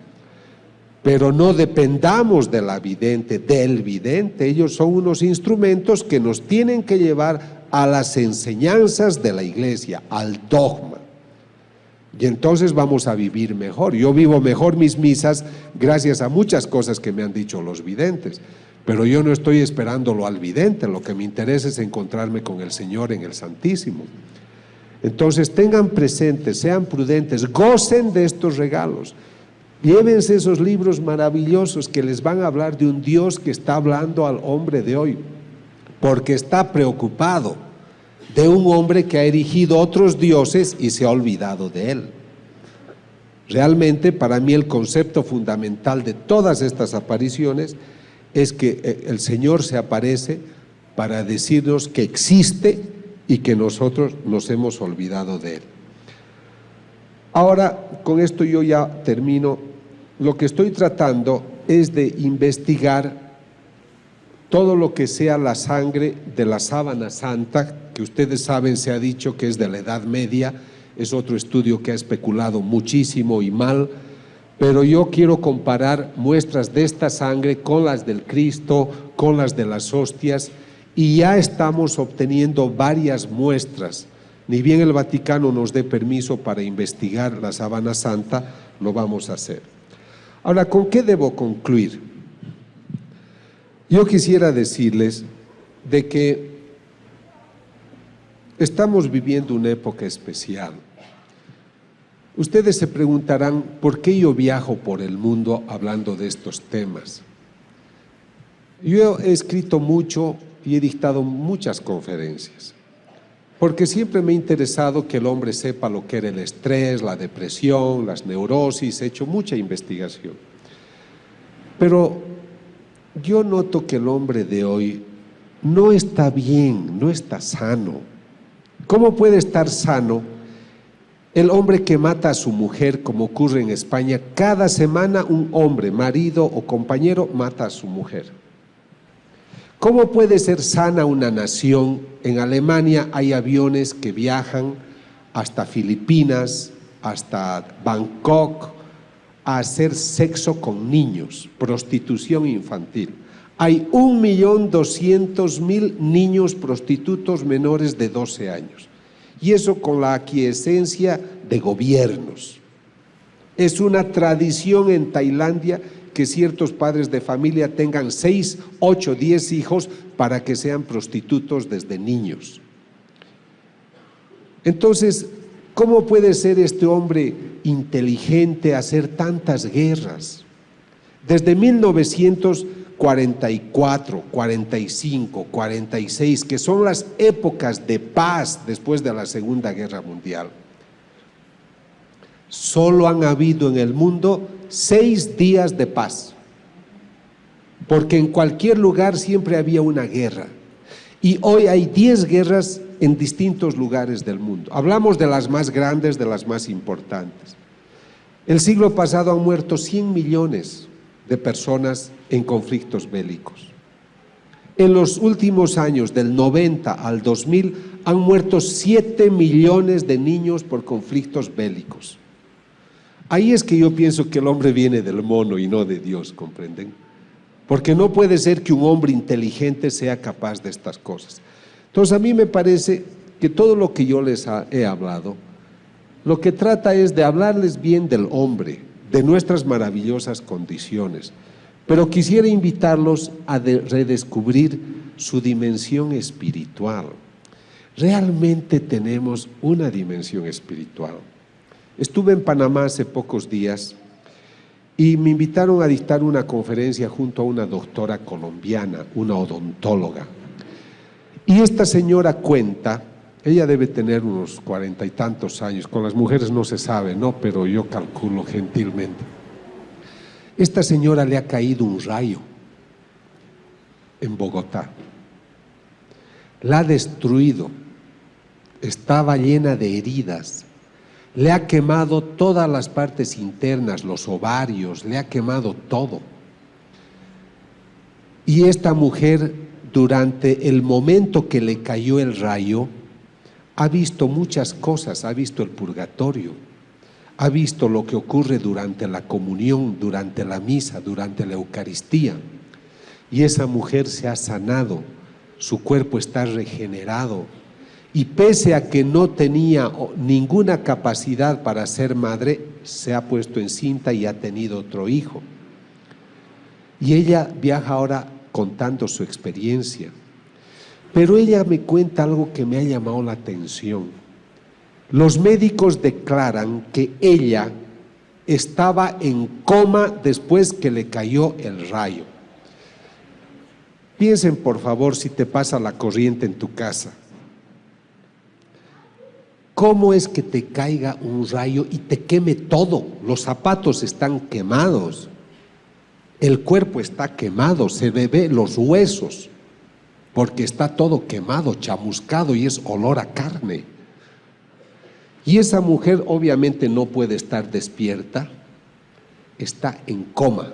pero no dependamos de la vidente, del vidente. Ellos son unos instrumentos que nos tienen que llevar a las enseñanzas de la iglesia, al dogma. Y entonces vamos a vivir mejor. Yo vivo mejor mis misas gracias a muchas cosas que me han dicho los videntes, pero yo no estoy esperándolo al vidente. Lo que me interesa es encontrarme con el Señor en el Santísimo. Entonces tengan presentes, sean prudentes, gocen de estos regalos. Llévense esos libros maravillosos que les van a hablar de un Dios que está hablando al hombre de hoy, porque está preocupado de un hombre que ha erigido otros dioses y se ha olvidado de él. Realmente, para mí, el concepto fundamental de todas estas apariciones es que el Señor se aparece para decirnos que existe y que nosotros nos hemos olvidado de él. Ahora, con esto yo ya termino. Lo que estoy tratando es de investigar todo lo que sea la sangre de la sábana santa, que ustedes saben, se ha dicho que es de la Edad Media. Es otro estudio que ha especulado muchísimo y mal, pero yo quiero comparar muestras de esta sangre con las del Cristo, con las de las hostias, y ya estamos obteniendo varias muestras. Ni bien el Vaticano nos dé permiso para investigar la sábana santa, lo vamos a hacer. Ahora, ¿con qué debo concluir? Yo quisiera decirles de que estamos viviendo una época especial. Ustedes se preguntarán, ¿por qué yo viajo por el mundo hablando de estos temas? Yo he escrito mucho y he dictado muchas conferencias, porque siempre me ha interesado que el hombre sepa lo que era el estrés, la depresión, las neurosis. He hecho mucha investigación. Pero yo noto que el hombre de hoy no está bien, no está sano. ¿Cómo puede estar sano el hombre que mata a su mujer, como ocurre en España? Cada semana un hombre, marido o compañero, mata a su mujer. ¿Cómo puede ser sana una nación? En Alemania hay aviones que viajan hasta Filipinas, hasta Bangkok, a hacer sexo con niños, prostitución infantil. Hay 1.200.000 niños prostitutos menores de 12 años. Y eso con la aquiescencia de gobiernos. Es una tradición en Tailandia que ciertos padres de familia tengan 6, 8, 10 hijos para que sean prostitutos desde niños. Entonces, ¿cómo puede ser este hombre inteligente hacer tantas guerras? Desde 1944, 45, 46, que son las épocas de paz después de la Segunda Guerra Mundial, solo han habido en el mundo 6 días de paz, porque en cualquier lugar siempre había una guerra, y hoy hay 10 guerras en distintos lugares del mundo. Hablamos de las más grandes, de las más importantes. El siglo pasado han muerto 100 millones de personas en conflictos bélicos. En los últimos años, del 90 al 2000, han muerto 7 millones de niños por conflictos bélicos. Ahí es que yo pienso que el hombre viene del mono y no de Dios, ¿comprenden? Porque no puede ser que un hombre inteligente sea capaz de estas cosas. Entonces, a mí me parece que todo lo que yo les he hablado, lo que trata es de hablarles bien del hombre, de nuestras maravillosas condiciones, pero quisiera invitarlos a redescubrir su dimensión espiritual. Realmente tenemos una dimensión espiritual. Estuve en Panamá hace pocos días y me invitaron a dictar una conferencia junto a una doctora colombiana, una odontóloga. Y esta señora cuenta, ella debe tener unos 40 y tantos años, con las mujeres no se sabe, ¿no? Pero yo calculo gentilmente. Esta señora le ha caído un rayo en Bogotá, la ha destruido, estaba llena de heridas, Le ha quemado todas las partes internas, los ovarios, le ha quemado todo. Y esta mujer, durante el momento que le cayó el rayo, ha visto muchas cosas, ha visto el purgatorio, ha visto lo que ocurre durante la comunión, durante la misa, durante la Eucaristía. Y esa mujer se ha sanado, su cuerpo está regenerado. Y pese a que no tenía ninguna capacidad para ser madre, se ha puesto encinta y ha tenido otro hijo. Y ella viaja ahora contando su experiencia. Pero ella me cuenta algo que me ha llamado la atención. Los médicos declaran que ella estaba en coma después que le cayó el rayo. Piensen, por favor, si te pasa la corriente en tu casa. ¿Cómo es que te caiga un rayo y te queme todo? Los zapatos están quemados, el cuerpo está quemado, se ve los huesos, porque está todo quemado, chamuscado y es olor a carne. Y esa mujer obviamente no puede estar despierta, está en coma.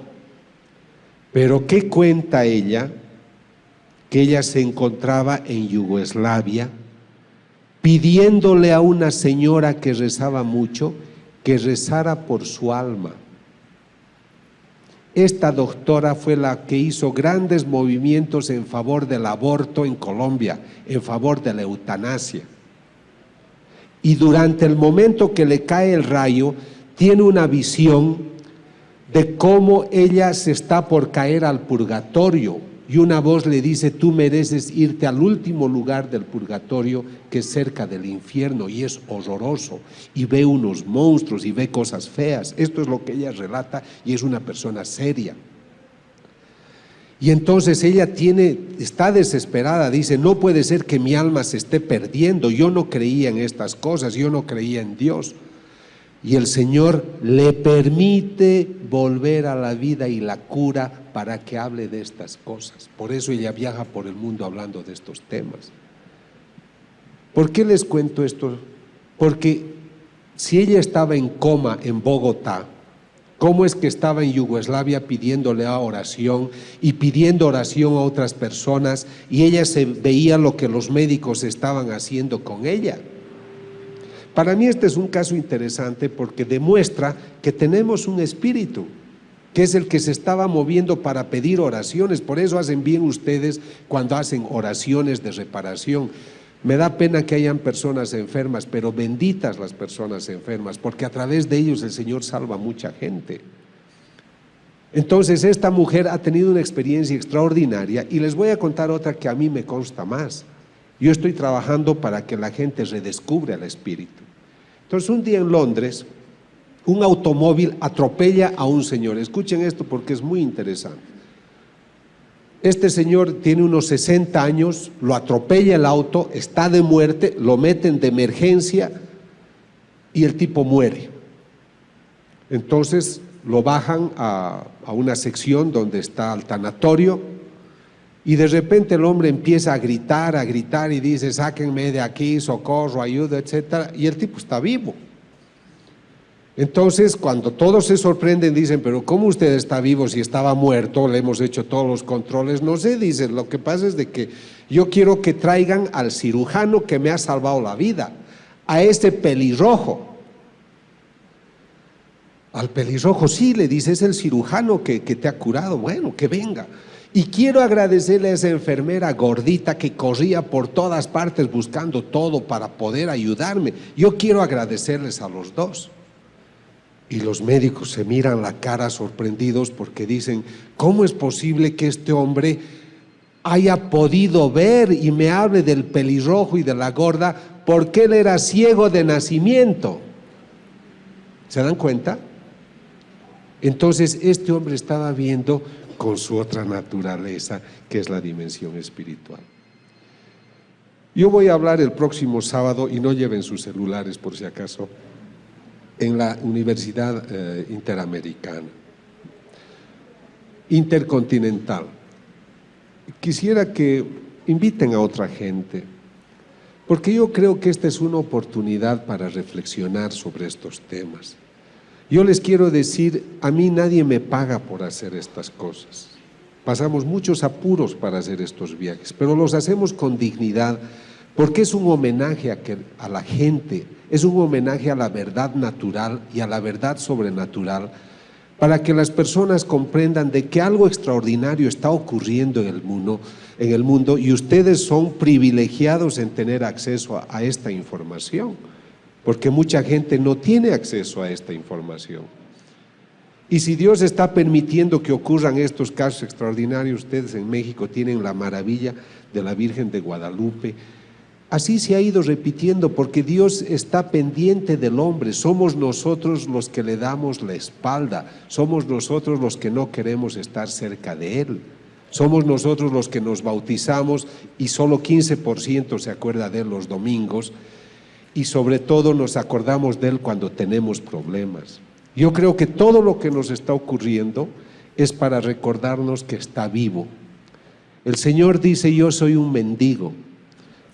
Pero ¿qué cuenta ella? Que ella se encontraba en Yugoslavia, pidiéndole a una señora que rezaba mucho, que rezara por su alma. Esta doctora fue la que hizo grandes movimientos en favor del aborto en Colombia, en favor de la eutanasia. Y durante el momento que le cae el rayo, tiene una visión de cómo ella se está por caer al purgatorio. Y una voz le dice: tú mereces irte al último lugar del purgatorio, que es cerca del infierno, y es horroroso, y ve unos monstruos y ve cosas feas. Esto es lo que ella relata, y es una persona seria. Y entonces ella está desesperada, dice: no puede ser que mi alma se esté perdiendo, yo no creía en estas cosas, yo no creía en Dios. Y el Señor le permite volver a la vida y la cura para que hable de estas cosas. Por eso ella viaja por el mundo hablando de estos temas. ¿Por qué les cuento esto? Porque si ella estaba en coma en Bogotá, ¿cómo es que estaba en Yugoslavia pidiéndole oración y pidiendo oración a otras personas, y ella se veía lo que los médicos estaban haciendo con ella? Para mí este es un caso interesante porque demuestra que tenemos un espíritu, que es el que se estaba moviendo para pedir oraciones. Por eso hacen bien ustedes cuando hacen oraciones de reparación. Me da pena que hayan personas enfermas, pero benditas las personas enfermas, porque a través de ellos el Señor salva a mucha gente. Entonces esta mujer ha tenido una experiencia extraordinaria, y les voy a contar otra que a mí me consta más. Yo estoy trabajando para que la gente redescubra el espíritu. Entonces un día en Londres, un automóvil atropella a un señor. Escuchen esto porque es muy interesante. Este señor tiene unos 60 años, lo atropella el auto, está de muerte, lo meten de emergencia y el tipo muere. Entonces lo bajan a una sección donde está el tanatorio, y de repente el hombre empieza a gritar y dice: sáquenme de aquí, socorro, ayuda, etcétera, y el tipo está vivo. Entonces, cuando todos se sorprenden, dicen: pero ¿cómo usted está vivo si estaba muerto? Le hemos hecho todos los controles. No sé, dicen, lo que pasa es de que yo quiero que traigan al cirujano que me ha salvado la vida, a ese pelirrojo. Al pelirrojo, sí, le dice, es el cirujano que te ha curado. Bueno, que venga. Y quiero agradecerle a esa enfermera gordita que corría por todas partes buscando todo para poder ayudarme. Yo quiero agradecerles a los dos. Y los médicos se miran la cara sorprendidos porque dicen: ¿cómo es posible que este hombre haya podido ver y me hable del pelirrojo y de la gorda? Porque él era ciego de nacimiento. ¿Se dan cuenta? Entonces este hombre estaba viendo con su otra naturaleza, que es la dimensión espiritual. Yo voy a hablar el próximo sábado, y no lleven sus celulares por si acaso, en la Universidad Interamericana, Intercontinental. Quisiera que inviten a otra gente, Porque yo creo que esta es una oportunidad para reflexionar sobre estos temas. Yo les quiero decir, a mí nadie me paga por hacer estas cosas. Pasamos muchos apuros para hacer estos viajes, pero los hacemos con dignidad, porque es un homenaje a la gente, es un homenaje a la verdad natural y a la verdad sobrenatural, para que las personas comprendan de que algo extraordinario está ocurriendo en el mundo, y ustedes son privilegiados en tener acceso a esta información, porque mucha gente no tiene acceso a esta información. Y si Dios está permitiendo que ocurran estos casos extraordinarios, ustedes en México tienen la maravilla de la Virgen de Guadalupe. Así se ha ido repitiendo, porque Dios está pendiente del hombre. Somos nosotros los que le damos la espalda, somos nosotros los que no queremos estar cerca de Él. Somos nosotros los que nos bautizamos y solo 15% se acuerda de Él los domingos, y sobre todo nos acordamos de Él cuando tenemos problemas. Yo creo que todo lo que nos está ocurriendo es para recordarnos que está vivo. El Señor dice: yo soy un mendigo,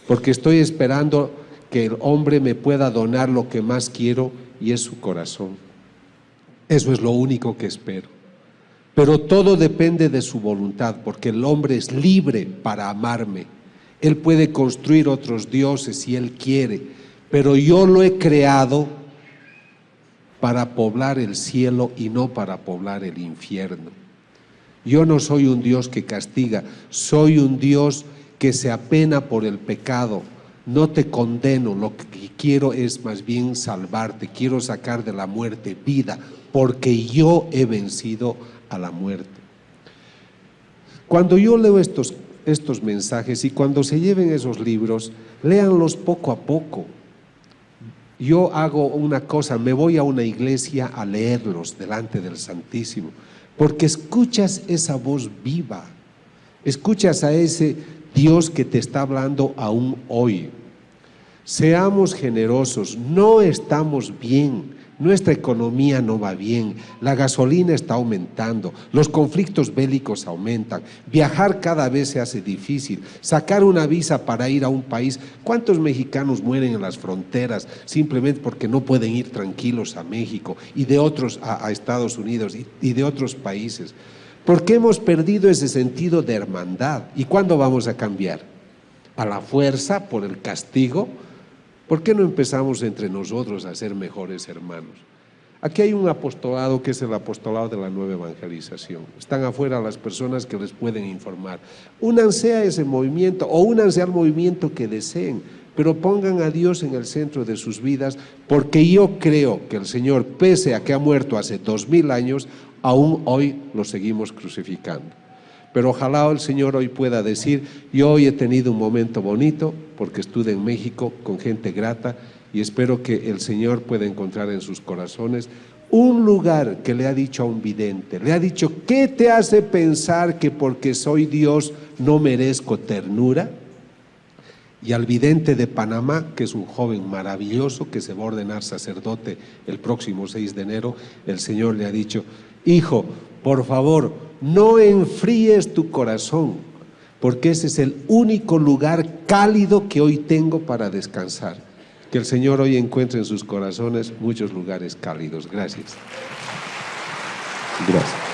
porque estoy esperando que el hombre me pueda donar lo que más quiero, y es su corazón. Eso es lo único que espero. Pero todo depende de su voluntad, porque el hombre es libre para amarme. Él puede construir otros dioses si él quiere, pero yo lo he creado para poblar el cielo y no para poblar el infierno. Yo no soy un Dios que castiga, soy un Dios que se apena por el pecado. No te condeno, lo que quiero es más bien salvarte, quiero sacar de la muerte vida, porque yo he vencido a la muerte. Cuando yo leo estos mensajes, y cuando se lleven esos libros, léanlos poco a poco. Yo hago una cosa, me voy a una iglesia a leerlos delante del Santísimo, porque escuchas esa voz viva, escuchas a ese Dios que te está hablando aún hoy. Seamos generosos, no estamos bien, nuestra economía no va bien, la gasolina está aumentando, los conflictos bélicos aumentan, viajar cada vez se hace difícil, sacar una visa para ir a un país. ¿Cuántos mexicanos mueren en las fronteras simplemente porque no pueden ir tranquilos a México y de otros a Estados Unidos y de otros países? Porque hemos perdido ese sentido de hermandad. ¿Y cuándo vamos a cambiar? ¿A la fuerza, por el castigo? ¿Por qué no empezamos entre nosotros a ser mejores hermanos? Aquí hay un apostolado que es el apostolado de la nueva evangelización. Están afuera las personas que les pueden informar. Únanse a ese movimiento o únanse al movimiento que deseen, pero pongan a Dios en el centro de sus vidas, porque yo creo que el Señor, pese a que ha muerto hace 2000 años, aún hoy lo seguimos crucificando. Pero ojalá el Señor hoy pueda decir: yo hoy he tenido un momento bonito porque estuve en México con gente grata, y espero que el Señor pueda encontrar en sus corazones un lugar que le ha dicho a un vidente, le ha dicho: ¿qué te hace pensar que porque soy Dios no merezco ternura? Y al vidente de Panamá, que es un joven maravilloso que se va a ordenar sacerdote el próximo 6 de enero, el Señor le ha dicho: hijo, por favor, no enfríes tu corazón, porque ese es el único lugar cálido que hoy tengo para descansar. Que el Señor hoy encuentre en sus corazones muchos lugares cálidos. Gracias. Gracias.